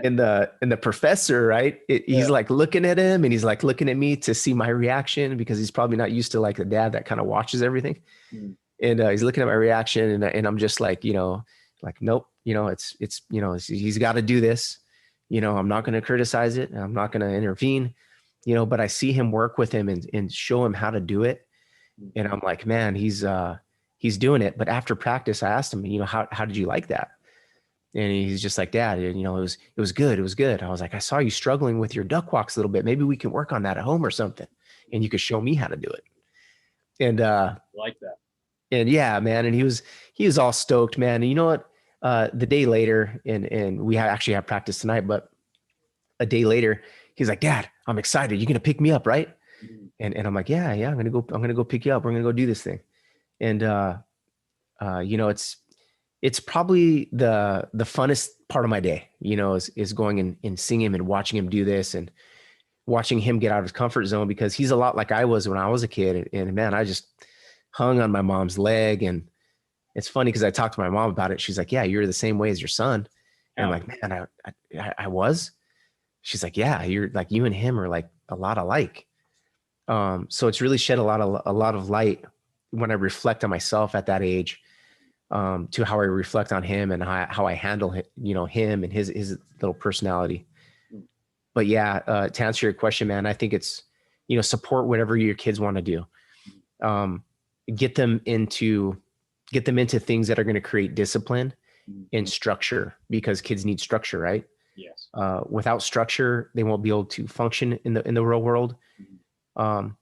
B: And the professor, right? He's like looking at him and he's like looking at me to see my reaction, because he's probably not used to like the dad that kind of watches everything. And he's looking at my reaction and I'm just like, you know, like, nope, you know, it's, you know, he's got to do this. You know, I'm not going to criticize it. I'm not going to intervene, you know, but I see him work with him and show him how to do it. And I'm like, man, he's doing it. But after practice, I asked him, you know, how did you like that? And he's just like, Dad, you know, it was good. It was good. I was like, I saw you struggling with your duck walks a little bit. Maybe we can work on that at home or something. And you could show me how to do it. And I like that. And yeah, man. And he was all stoked, man. And you know what? The day later, and we actually have practice tonight, but a day later, he's like, Dad, I'm excited. You're going to pick me up, right?
A: Mhm.
B: And I'm like, yeah, I'm going to go pick you up. We're going to go do this thing. And, you know, it's probably the funnest part of my day, you know, is going and seeing him and watching him do this and watching him get out of his comfort zone, because he's a lot like I was when I was a kid. And man, I just hung on my mom's leg. And it's funny because I talked to my mom about it. She's like, yeah, you're the same way as your son. And I'm
A: Yeah.
B: like, man, I was. She's like, yeah, you're like, you and him are like a lot alike. So it's really shed a lot of light when I reflect on myself at that age, to how I reflect on him and how I handle him, you know, him and his little personality.
A: Mm.
B: But yeah, to answer your question, man, I think it's, you know, support whatever your kids want to do. Um, get them into things that are going to create discipline and
A: Mhm.
B: structure, because kids need structure, right?
A: Yes.
B: Without structure, they won't be able to function in the real world.
A: Mhm.
B: Um,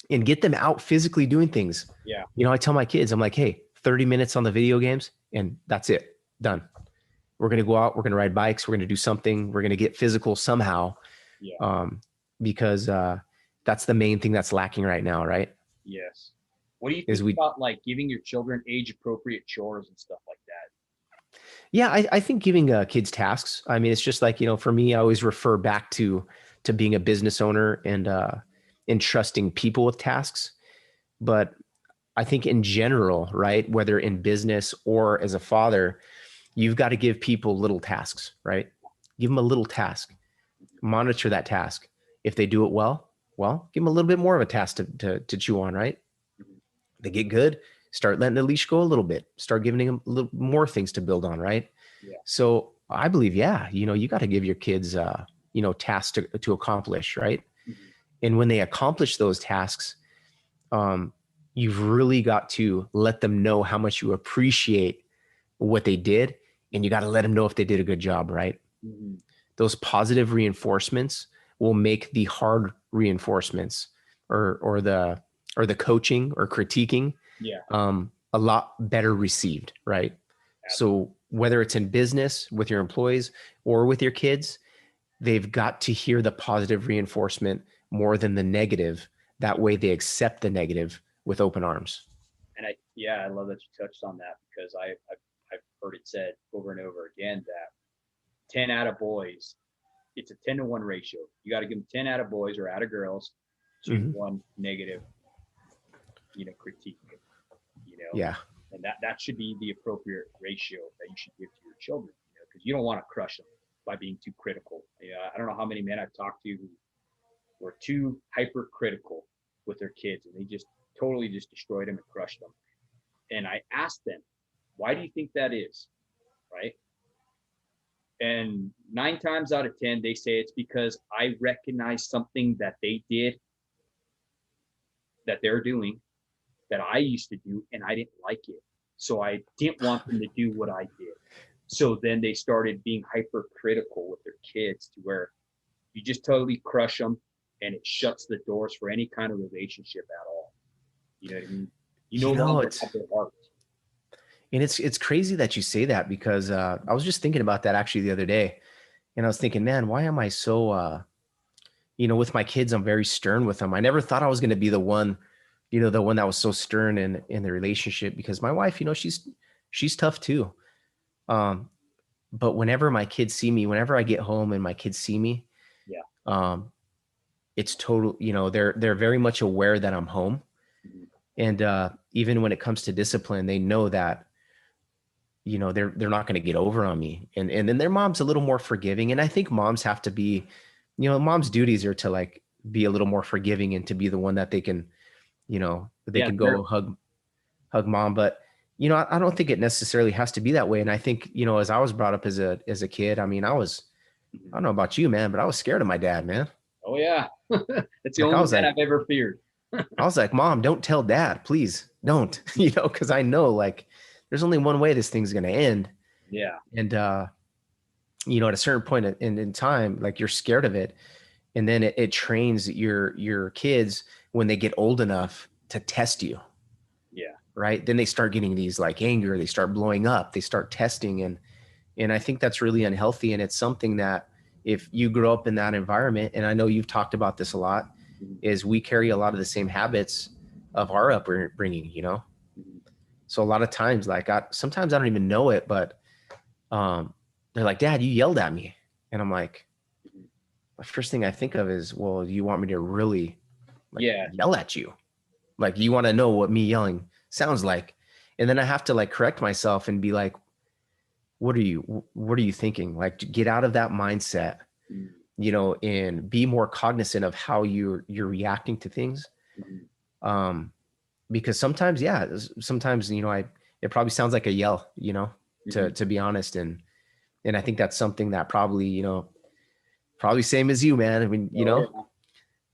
B: and get them out physically doing things.
A: Yeah.
B: You know, I tell my kids, I'm like, hey, 30 minutes on the video games and that's it. Done. We're going to go out. We're going to ride bikes. We're going to do something. We're going to get physical somehow.
A: Yeah.
B: Because that's the main thing that's lacking right now, right?
A: Yes. What do you
B: Is
A: think
B: we,
A: about like giving your children age appropriate chores and stuff like that?
B: yeah, I think giving kids tasks. I mean, it's just like, you know, for me, I always refer back to being a business owner and entrusting people with tasks. But I think in general, right, whether in business or as a father, you've got to give people little tasks, right? Give them a little task, monitor that task. If they do it well, give them a little bit more of a task to chew on, right?
A: Mhm.
B: They get good, start letting the leash go a little bit, start giving them a little more things to build on, right?
A: Yeah.
B: So I believe, yeah, you know, you got to give your kids, you know, tasks to accomplish, right?
A: Mhm.
B: And when they accomplish those tasks, um, you've really got to let them know how much you appreciate what they did, and you got to let them know if they did a good job, right?
A: Mhm.
B: Those positive reinforcements will make the hard reinforcements or the coaching or critiquing
A: Yeah.
B: a lot better received, right?
A: Absolutely.
B: So whether it's in business with your employees or with your kids, they've got to hear the positive reinforcement more than the negative. That way they accept the negative with open arms.
A: And I love that you touched on that because I've heard it said over and over again that 10 out of boys, it's a 10-to-1 ratio. You got to give them 10 out of boys or out of girls to
B: Mm-hmm.
A: one negative, critique,
B: Yeah.
A: and that should be the appropriate ratio that you should give to your children, because you don't want to crush them by being too critical. I don't know how many men I've talked to who were too hypercritical with their kids, and they just totally just destroyed them and crushed them. And I asked them, why do you think that is? Right. And 9 times out of 10, they say it's because I recognize something that they did, that they're doing, that I used to do, and I didn't like it. So I didn't want them to do what I did. So then they started being hypercritical with their kids to where you just totally crush them and it shuts the doors for any kind of relationship at all. You know what I mean? You no
B: You know,
A: longer
B: it's
A: have their heart.
B: and it's crazy that you say that, because I was just thinking about that actually the other day, and I was thinking, man, why am I so you know, with my kids, I'm very stern with them. I never thought I was going to be the one, you know, the one that was so stern in the relationship, because my wife, you know, she's tough too. Um, but whenever my kids see me, whenever I get home and my kids see me,
A: Yeah.
B: um, it's total, you know, they're very much aware that I'm home.
A: Mhm.
B: And even when it comes to discipline, they know that, you know, they're not going to get over on me. And then their mom's a little more forgiving. And I think moms have to be, you know, mom's duties are to like be a little more forgiving and to be the one that they can, you know, they
A: Yeah.
B: can
A: Sure.
B: go hug mom. But you know, I don't think it necessarily has to be that way. And I think, you know, as I was brought up as a kid, I mean,
A: Mhm.
B: I don't know about you, man, but I was scared of my dad, man.
A: Oh, yeah. That's the
B: Like
A: only man I've ever feared.
B: I was like, Mom, don't tell dad, please don't, you know, because I know like there's only one way this thing's gonna end.
A: Yeah.
B: And you know, at a certain point in time, like you're scared of it. And then it trains your kids when they get old enough to test you.
A: Yeah.
B: right? Then they start getting these like anger, they start blowing up, they start testing. And I think that's really unhealthy. And it's something that if you grow up in that environment, and I know you've talked about this a lot,
A: Mhm.
B: is we carry a lot of the same habits of our upbringing, you know?
A: Mhm.
B: So a lot of times, like sometimes I don't even know it, but they're like, Dad, you yelled at me. And I'm like,
A: Mhm.
B: the first thing I think of is, well, you want me to really like
A: Yeah.
B: yell at you? Like, you want to know what me yelling sounds like? And then I have to like correct myself and be like, what are you thinking? Like, to get out of that mindset,
A: Mhm.
B: you know, and be more cognizant of how you're reacting to things.
A: Mhm.
B: Um, because sometimes, yeah, sometimes, you know, it probably sounds like a yell, you know,
A: Mhm.
B: to be honest. And I think that's something that probably, you know, probably same as you, man. I mean, you
A: Oh
B: know,
A: yeah.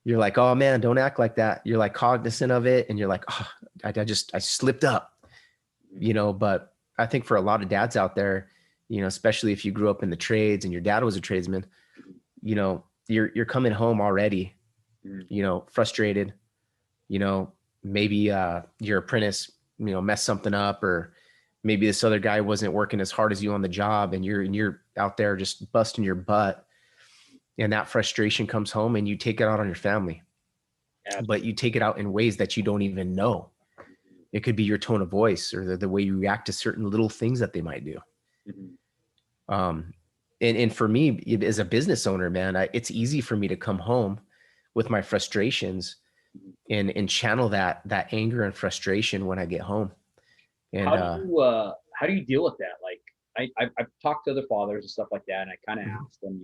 B: you're like, oh man, don't act like that. You're like cognizant of it. And you're like, oh, I slipped up,
A: Mhm.
B: you know. But I think for a lot of dads out there, you know, especially if you grew up in the trades and your dad was a tradesman,
A: Mhm.
B: you know, you're coming home already,
A: Mhm.
B: you know, frustrated, you know, maybe your apprentice, you know, messed something up, or maybe this other guy wasn't working as hard as you on the job, and you're out there just busting your butt. And that frustration comes home and you take it out on your family, but
A: Absolutely.
B: you take it out in ways that you don't even know.
A: Mhm.
B: It could be your tone of voice or the way you react to certain little things that they might do.
A: Mhm.
B: Um, and for me, as a business owner, man, it's easy for me to come home with my frustrations
A: Mhm.
B: and channel that anger and frustration when I get home. And
A: How do you deal with that? Like I've talked to other fathers and stuff like that, and I kind of
B: mhm,
A: asked them,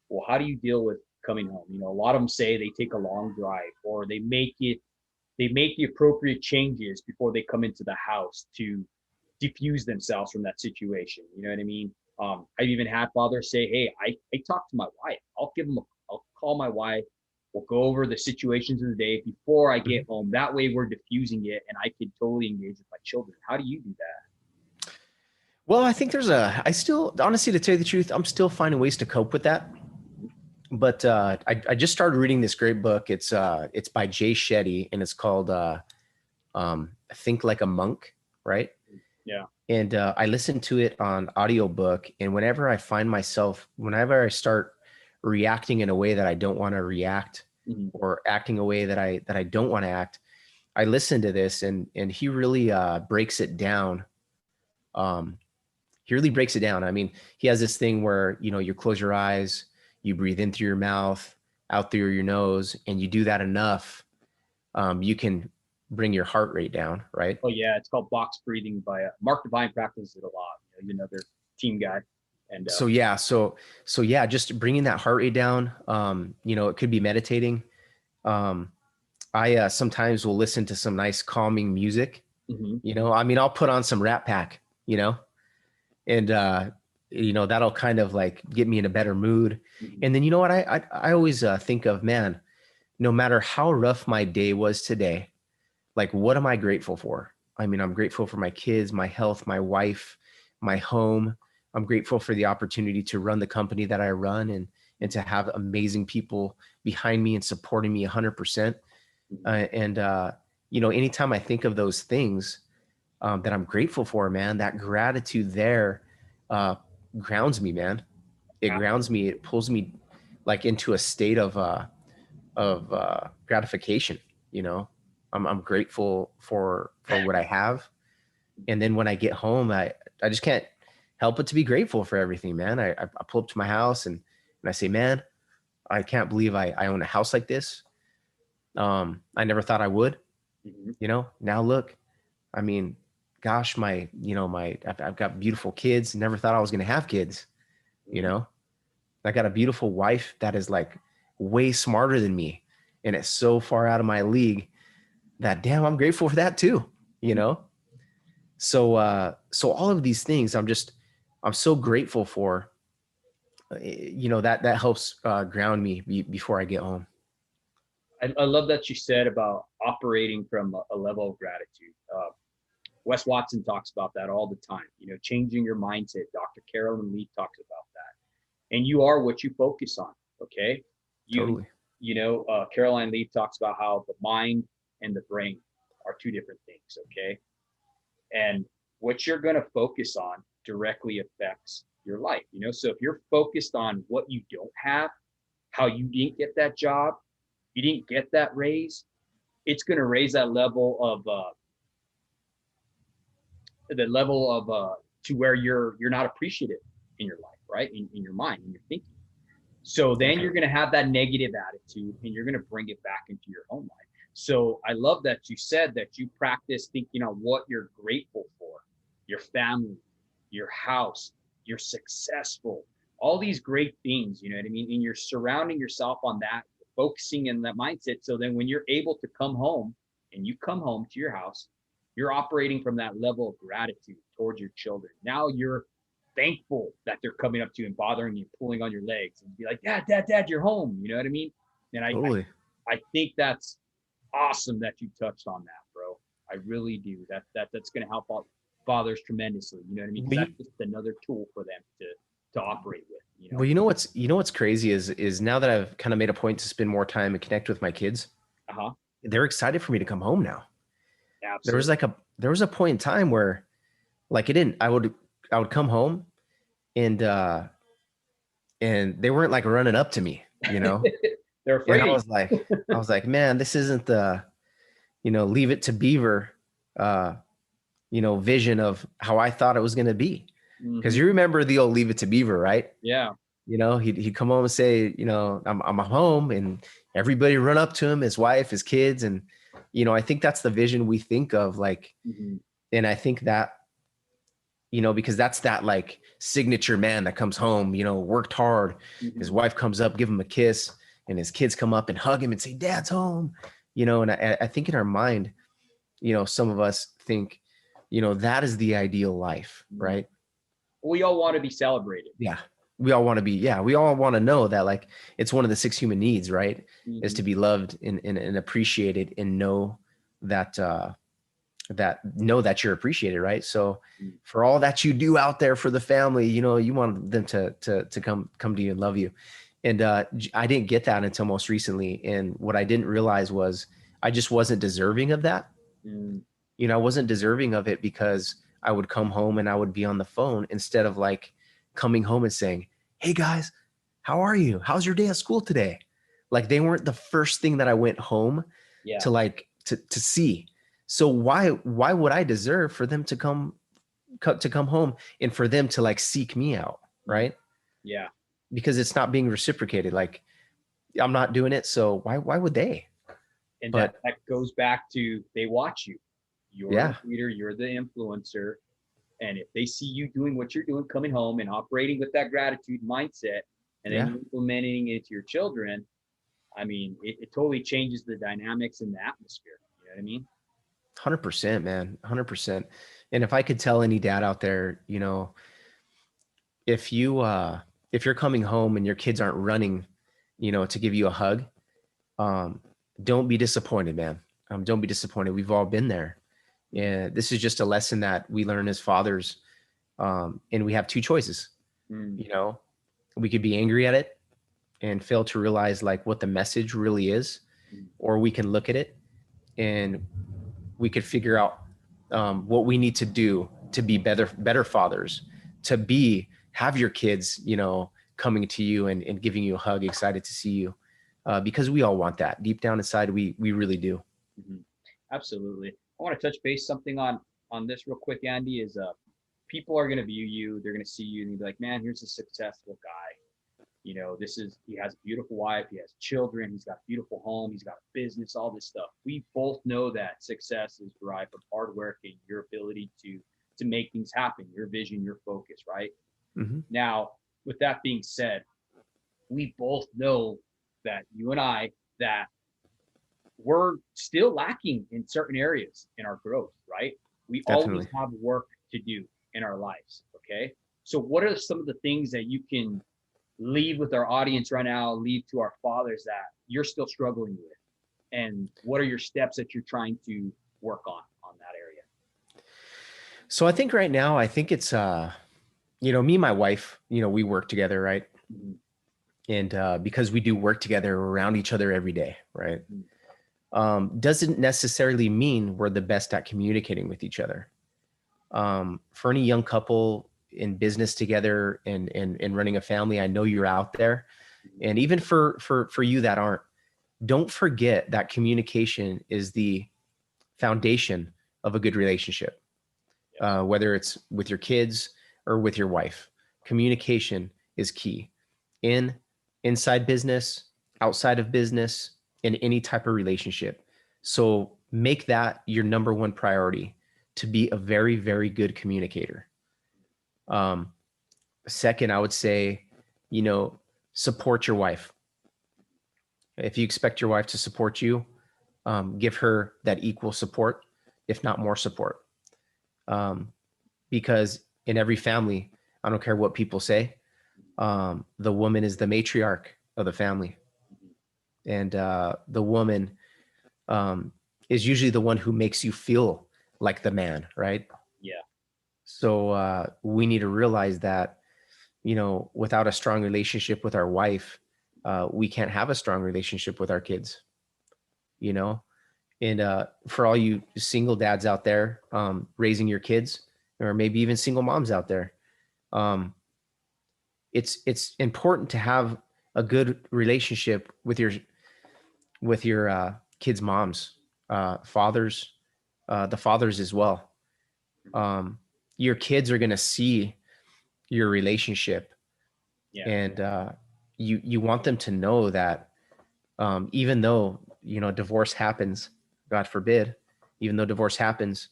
A: well, how do you deal with coming home? A lot of them say they take a long drive, or they make the appropriate changes before they come into the house to diffuse themselves from that situation. You know what I mean? I've even had fathers say, "Hey, I talked to my wife. I'll call my wife. We'll go over the situations of the day before I
B: mhm.
A: get home. That way, we're diffusing it, and I can totally engage with my children." How do you do that?
B: Well, I think I still, honestly, to tell you the truth, I'm still finding ways to cope with that. But I just started reading this great book. It's by Jay Shetty, and it's called Think Like a Monk, right?
A: Yeah.
B: And I listened to it on audiobook. And whenever I start reacting in a way that I don't want to react,
A: Hmm.
B: or acting a way that I don't want to act, I listen to this, and he really breaks it down. Um, he really breaks it down. I mean, he has this thing where, you know, you close your eyes, you breathe in through your mouth, out through your nose, and you do that enough, you can bring your heart rate down, right?
A: Oh yeah, it's called box breathing by Mark Divine practices it a lot. He's another team guy, and
B: So yeah, so yeah, just bringing that heart rate down. You know, it could be meditating. Um, I sometimes will listen to some nice calming music.
A: mhm.
B: You know, I mean, I'll put on some Rat Pack, you know, and you know, that'll kind of like get me in a better mood.
A: Mhm.
B: And then you know what, I always think of, man, no matter how rough my day was today, like, what am I grateful for? I mean, I'm grateful for my kids, my health, my wife, my home. I'm grateful for the opportunity to run the company that I run, and to have amazing people behind me and supporting me 100%.
A: Mhm.
B: And you know, anytime I think of those things that I'm grateful for, man, that gratitude there uh, grounds me, man. It grounds me. It pulls me like into a state of gratification. You know, I'm grateful for what I have, and then when I get home, I just can't help but to be grateful for everything, man. I pull up to my house, and I say, man, I can't believe I own a house like this. I never thought I would.
A: Mhm.
B: You know, now look, I mean, gosh, I've got beautiful kids. Never thought I was gonna have kids. You
A: Mhm.
B: know, I got a beautiful wife that is like way smarter than me, and it's so far out of my league that, damn, I'm grateful for that too. You
A: Mhm.
B: know, so all of these things, I'm so grateful for. You know, that helps ground me before I get home.
A: I love that you said about operating from a level of gratitude. Wes Watson talks about that all the time. Changing your mindset. Dr. Carolyn Lee talks about that. And you are what you focus on. Okay. You,
B: Totally.
A: Caroline Lee talks about how the mind and the brain are two different things. Okay. And what you're going to focus on directly affects your life. So if you're focused on what you don't have, how you didn't get that job, you didn't get that raise, it's going to raise that level of to where you're not appreciative in your life, right? In your mind, in your thinking. So then you're going to have that negative attitude and you're going to bring it back into your own life. So I love that you said that you practice thinking on what you're grateful for, your family, your house, you're successful, all these great things, you know what I mean? And you're surrounding yourself on that, focusing in that mindset. So then when you're able to come home and you come home to your house, you're operating from that level of gratitude towards your children. Now you're thankful that they're coming up to you and bothering you, pulling on your legs and be like, dad, you're home. You know what I mean? And
B: Totally.
A: I think that's awesome that you touched on that, bro. I really do. That's going to help out fathers tremendously. You know what I mean? Because that's just another tool for them to operate with.
B: Well, what's crazy is now that I've kind of made a point to spend more time and connect with my kids, they're excited for me to come home now.
A: Absolutely.
B: There was a point in time where like I would come home and they weren't like running up to me,
A: They're afraid.
B: And I was like, man, this isn't the, Leave It to Beaver, vision of how I thought it was going to be. Because you remember the old Leave It to Beaver, right?
A: Yeah.
B: He'd come home and say, I'm home, and everybody run up to him, his wife, his kids. And, I think that's the vision we think of, like, and I think that, because that's that like signature man that comes home, worked hard. His wife comes up, give him a kiss, and his kids come up and hug him and say, Dad's home, and I think in our mind, some of us think, that is the ideal life, right?
A: We all want to be celebrated.
B: Yeah. We all want to be, we all want to know that, like, it's one of the 6 human needs, right? Is to be loved and appreciated and know that, that you're appreciated, right? So for all that you do out there for the family, you want them to come to you and love you. And I didn't get that until most recently. And what I didn't realize was I just wasn't deserving of that. I wasn't deserving of it because I would come home and I would be on the phone instead of like coming home and saying, hey guys, how are you? How's your day at school today? Like, they weren't the first thing that I went home to see. So why would I deserve for them to come home and for them to like seek me out, right?
A: Yeah.
B: Because it's not being reciprocated. Like, I'm not doing it, so why would they?
A: And that goes back to, they watch you. You're the leader, you're the influencer. And if they see you doing what you're doing, coming home and operating with that gratitude mindset, and then implementing it to your children, I mean, it totally changes the dynamics in the atmosphere. You know what I mean?
B: 100%, man. 100%. And if I could tell any dad out there, if you're coming home and your kids aren't running, to give you a hug, don't be disappointed, man. Don't be disappointed. We've all been there. And this is just a lesson that we learn as fathers. And we have 2 choices. We could be angry at it and fail to realize like what the message really is, or we can look at it and we could figure out what we need to do to be better fathers, to have your kids, coming to you and giving you a hug, excited to see you, because we all want that deep down inside. We really do.
A: Absolutely. I want to touch base something on this real quick, Andy, is people are going to view you, they're going to see you and be like, man, here's a successful guy. He has a beautiful wife, he has children, he's got a beautiful home, he's got a business, all this stuff. We both know that success is derived from hard work and your ability to make things happen, your vision, your focus, right? Now, with that being said, we both know that you and I, that we're still lacking in certain areas in our growth, right? We always have work to do in our lives, okay? So what are some of the things that you can leave with our audience right now, leave to our fathers that you're still struggling with? And what are your steps that you're trying to work on that area?
B: So I think right now, it's, me and my wife, we work together, right? And because we do work together around each other every day, right? Doesn't necessarily mean we're the best at communicating with each other. For any young couple in business together and running a family, I know you're out there. And even for you that aren't, don't forget that communication is the foundation of a good relationship. Whether it's with your kids or with your wife, communication is key inside business, outside of business, in any type of relationship. So make that your number one priority, to be a very, very good communicator. Second, I would say, support your wife. If you expect your wife to support you, give her that equal support, if not more support. Because in every family, I don't care what people say, the woman is the matriarch of the family. And the woman is usually the one who makes you feel like the man, right?
A: Yeah.
B: So we need to realize that, without a strong relationship with our wife, we can't have a strong relationship with our kids, And for all you single dads out there, raising your kids, or maybe even single moms out there, it's important to have a good relationship with your kids' moms, fathers, the fathers as well. Your kids are going to see your relationship, and you want them to know that, even though divorce happens, God forbid, even though divorce happens,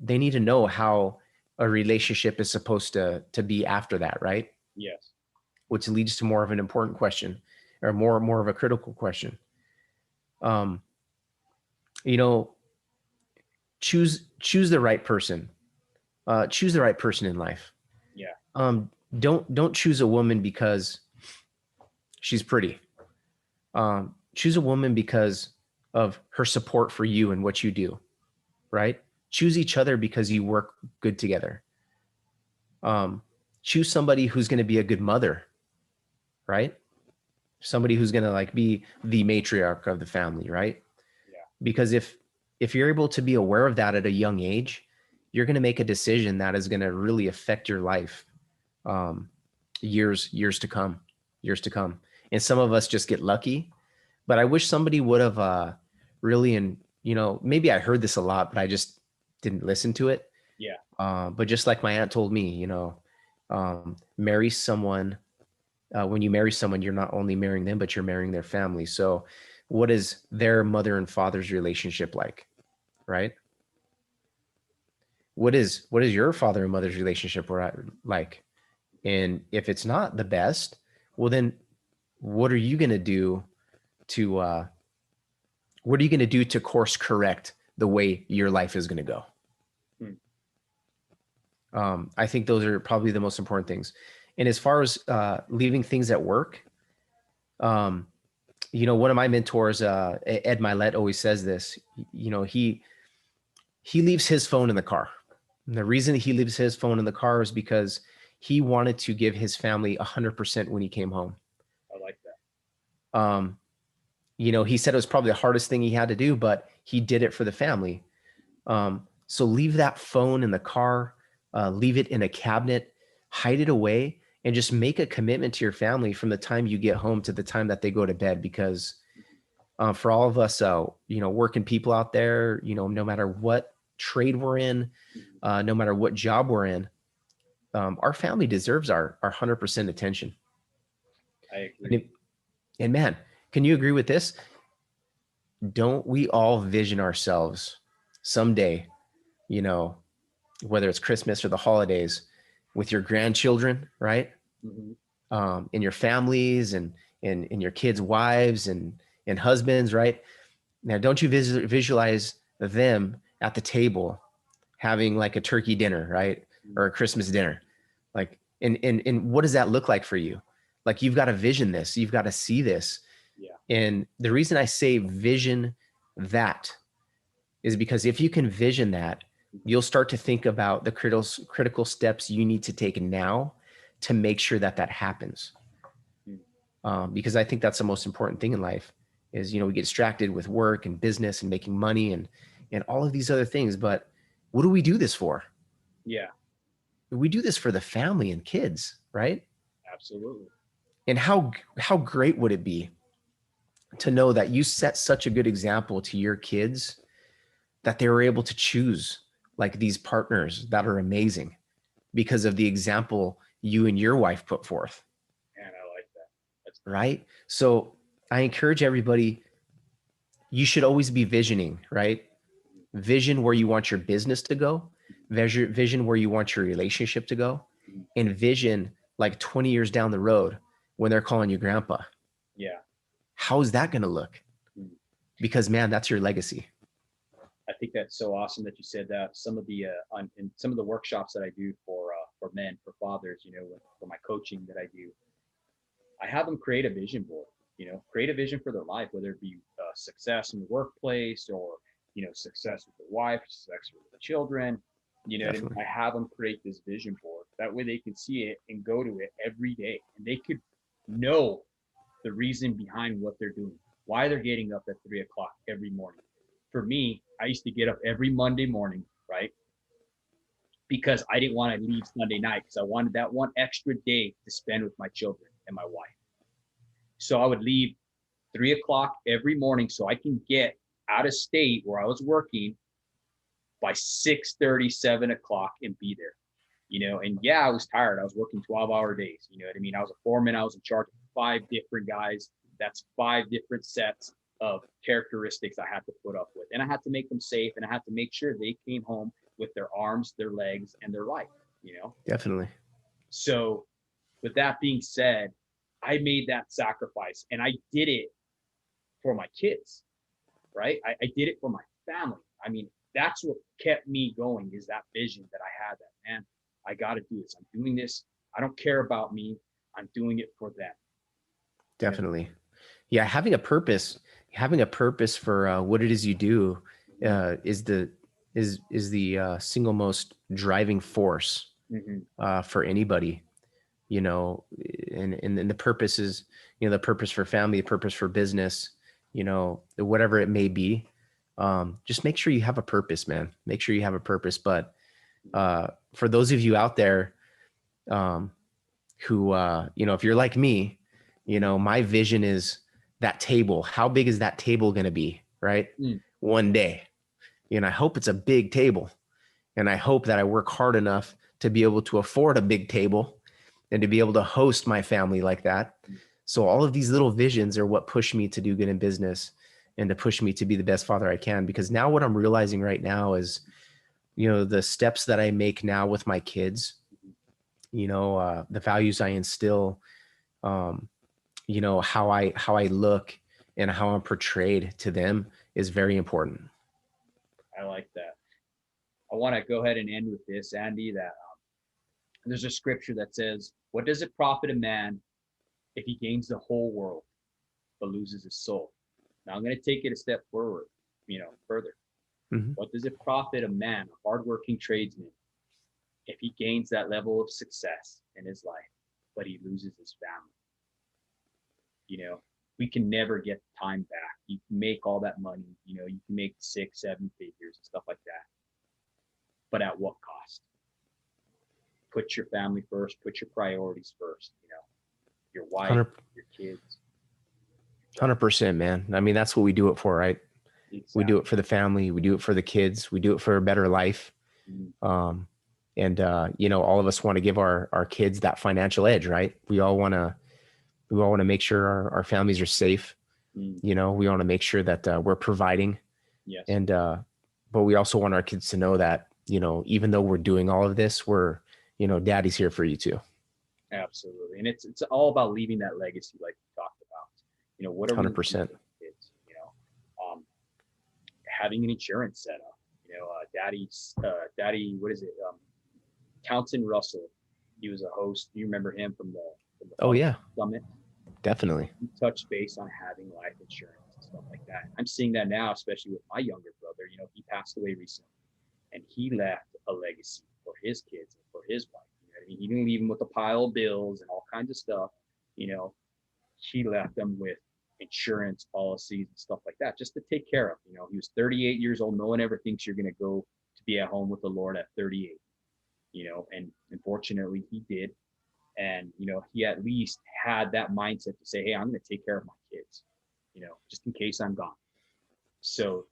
B: they need to know how a relationship is supposed to be after that, right?
A: Yes.
B: Which leads to more of an important question, or more of a critical question. Choose the right person. Choose the right person in life.
A: Yeah.
B: Don't choose a woman because she's pretty. Choose a woman because of her support for you and what you do, right? Choose each other because you work good together. Choose somebody who's going to be a good mother, right? Somebody who's going to be the matriarch of the family, right?
A: Yeah.
B: Because if you're able to be aware of that at a young age, you're going to make a decision that is going to really affect your life, years to come. And some of us just get lucky, but I wish somebody would have really, and maybe I heard this a lot, but I just didn't listen to it.
A: Yeah.
B: But just like my aunt told me, marry someone. When you marry someone, you're not only marrying them, but you're marrying their family. So what is their mother and father's relationship like, right? What is your father and mother's relationship like? And if it's not the best, well, then what are you going to do to course correct the way your life is going to go? I think those are probably the most important things. And as far as leaving things at work, one of my mentors, Ed Milet, always says this. He leaves his phone in the car. And the reason he leaves his phone in the car is because he wanted to give his family 100% when he came home.
A: I like that.
B: He said it was probably the hardest thing he had to do, but he did it for the family. So leave that phone in the car, leave it in a cabinet, hide it away, and just make a commitment to your family from the time you get home to the time that they go to bed. Because for all of us, working people out there, no matter what trade we're in, no matter what job we're in, our family deserves our 100% attention.
A: I agree.
B: And man, can you agree with this? Don't we all vision ourselves someday, whether it's Christmas or the holidays, with your grandchildren, right?
A: Mm-hmm.
B: In your families and in your kids' wives and husbands, right? Now, don't you visualize them at the table having like a turkey dinner, right? Or a Christmas dinner? Like, and what does that look like for you? Like, you've got to vision this. You've got to see this.
A: Yeah.
B: And the reason I say vision that is because if you can vision that, you'll start to think about the critical steps you need to take now to make sure that happens. Because I think that's the most important thing in life is, we get distracted with work and business and making money and all of these other things. But what do we do this for?
A: Yeah,
B: We do this for the family and kids, right?
A: absolutely.
B: And how great would it be to know that you set such a good example to your kids that they were able to choose like these partners that are amazing because of the example you and your wife put forth,
A: And I like that. That's
B: right? So I encourage everybody, you should always be visioning, right? Vision where you want your business to go, vision where you want your relationship to go, and vision like 20 years down the road when they're calling you grandpa.
A: yeah.
B: How is that going to look?
A: Mm.
B: Because man, that's your legacy.
A: I think that's so awesome that you said that. Some of the in some of the workshops that I do for men, for fathers, you know, for my coaching that I do, I have them create a vision board. You know, create a vision for their life, whether it be success in the workplace or success with their wife, success with the children. You know what I mean?
B: Definitely.
A: I have them create this vision board. That way they can see it and go to it every day, and they could know the reason behind what they're doing, why they're getting up at 3 o'clock every morning. For me, I used to get up every Monday morning, right? Because I didn't want to leave Sunday night because I wanted that one extra day to spend with my children and my wife. So I would leave 3 o'clock every morning so I can get out of state where I was working by 6:30, 7 o'clock and be there. And yeah, I was tired. I was working 12-hour days. You know what I mean? I was a foreman. I was in charge of 5 different guys. That's 5 different sets of characteristics I had to put up with. And I had to make them safe, and I had to make sure they came home with their arms, their legs, and their life.
B: Definitely.
A: So with that being said, I made that sacrifice, and I did it for my kids, right? I did it for my family. I mean, that's what kept me going, is that vision that I had, that, man, I got to do this. I'm doing this. I don't care about me. I'm doing it for them.
B: Definitely. Yeah. Having a purpose for what it is you do is the single most driving force for anybody, and the purpose is, the purpose for family, the purpose for business, whatever it may be. Just make sure you have a purpose, man. Make sure you have a purpose. But for those of you out there who, if you're like me, my vision is that table. How big is that table going to be? Right. One day. I hope it's a big table. And I hope that I work hard enough to be able to afford a big table and to be able to host my family like that. So all of these little visions are what push me to do good in business and to push me to be the best father I can. Because now what I'm realizing right now is, the steps that I make now with my kids, the values I instill, how I look and how I'm portrayed to them is very important.
A: I like that. I want to go ahead and end with this, Andy, that there's a scripture that says, what does it profit a man if he gains the whole world but loses his soul? Now I'm going to take it a step forward, further.
B: Mm-hmm.
A: What does it profit a man, a hardworking tradesman, if he gains that level of success in his life, but he loses his family? We can never get time back. You can make all that money, you can make 6, 7 figures and stuff like that. But at what cost? Put your family first, put your priorities first, your wife, your kids.
B: 100%, man. I mean, that's what we do it for, right? Exactly. We do it for the family. We do it for the kids. We do it for a better life. And all of us want to give our kids that financial edge, right? We all want to make sure our families are safe. We want to make sure that we're providing.
A: Yes.
B: And, but we also want our kids to know that, even though we're doing all of this, we're, daddy's here for you too.
A: Absolutely. And it's all about leaving that legacy, like we talked about. What are
B: 100%.
A: Kids, having an insurance set up, daddy, what is it? Townsend Russell. He was a host. Do you remember him from the
B: Oh yeah,
A: summit?
B: Definitely.
A: He touched base on having life insurance and stuff like that. I'm seeing that now, especially with my younger brother. He passed away recently, and he left a legacy for his kids and for his wife. He didn't leave them with a pile of bills and all kinds of stuff. He left them with insurance policies and stuff like that, just to take care of. He was 38 years old. No one ever thinks you're going to go to be at home with the Lord at 38. and unfortunately he did. And, he at least had that mindset to say, hey, I'm going to take care of my kids, just in case I'm gone. So,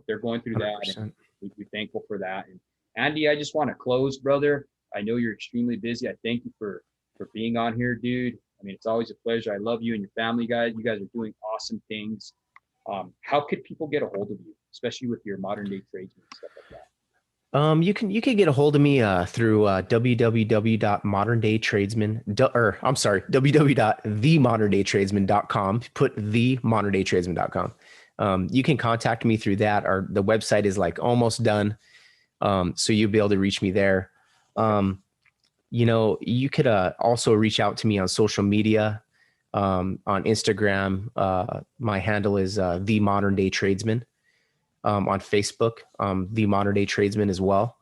A: they're going through that. And we're thankful for that. And Andy, I just want to close, brother. I know you're extremely busy. I thank you for being on here, dude. I mean, it's always a pleasure. I love you and your family, guys. You guys are doing awesome things. How could people get a hold of you, especially with your modern day tradesmen and stuff like that?
B: You can get a hold of me through www.moderndaytradesman.com. Put themoderndaytradesman.com. You can contact me through that. The website is like almost done, so you'll be able to reach me there. You could also reach out to me on social media, on Instagram. My handle is the Modern Day Tradesman. On Facebook, the Modern Day Tradesman as well.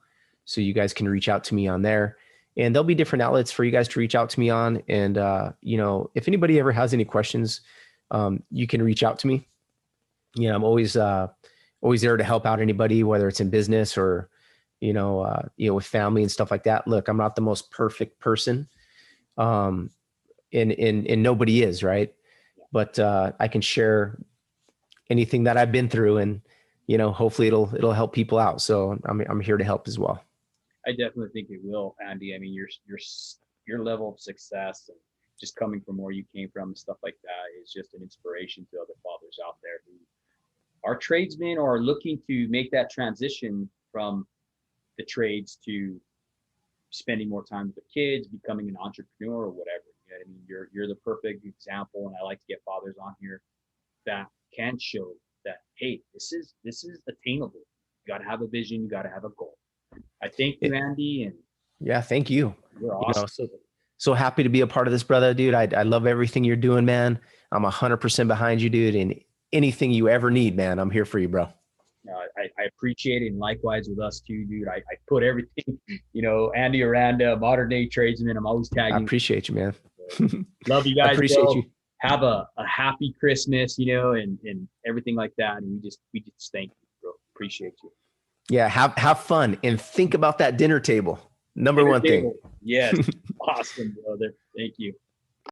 B: So you guys can reach out to me on there, and there'll be different outlets for you guys to reach out to me on. And, if anybody ever has any questions, you can reach out to me. I'm always there to help out anybody, whether it's in business or, with family and stuff like that. Look, I'm not the most perfect person. And nobody is, right? But, I can share anything that I've been through, and, hopefully it'll help people out. So I'm here to help as well.
A: I definitely think it will, Andy. I mean, your level of success and just coming from where you came from and stuff like that is just an inspiration to other fathers out there who are tradesmen or are looking to make that transition from the trades to spending more time with the kids, becoming an entrepreneur or whatever. I mean, you're the perfect example, and I like to get fathers on here that can show that, hey, this is attainable. You got to have a vision. You got to have a goal. I thank you, Andy. And
B: yeah, thank you.
A: You're awesome.
B: So happy to be a part of this, brother, dude. I love everything you're doing, man. I'm 100% behind you, dude. And anything you ever need, man, I'm here for you, bro.
A: I appreciate it. And likewise with us too, dude. I put everything, Andy Aranda, Modern Day Tradesman. I'm always tagging.
B: I appreciate you, man.
A: Love you guys.
B: I appreciate you.
A: Have a happy Christmas, and everything like that. And we just thank you, bro. Appreciate you.
B: Yeah. Have fun and think about that dinner table. Number one thing.
A: Yes. Awesome, brother. Thank you.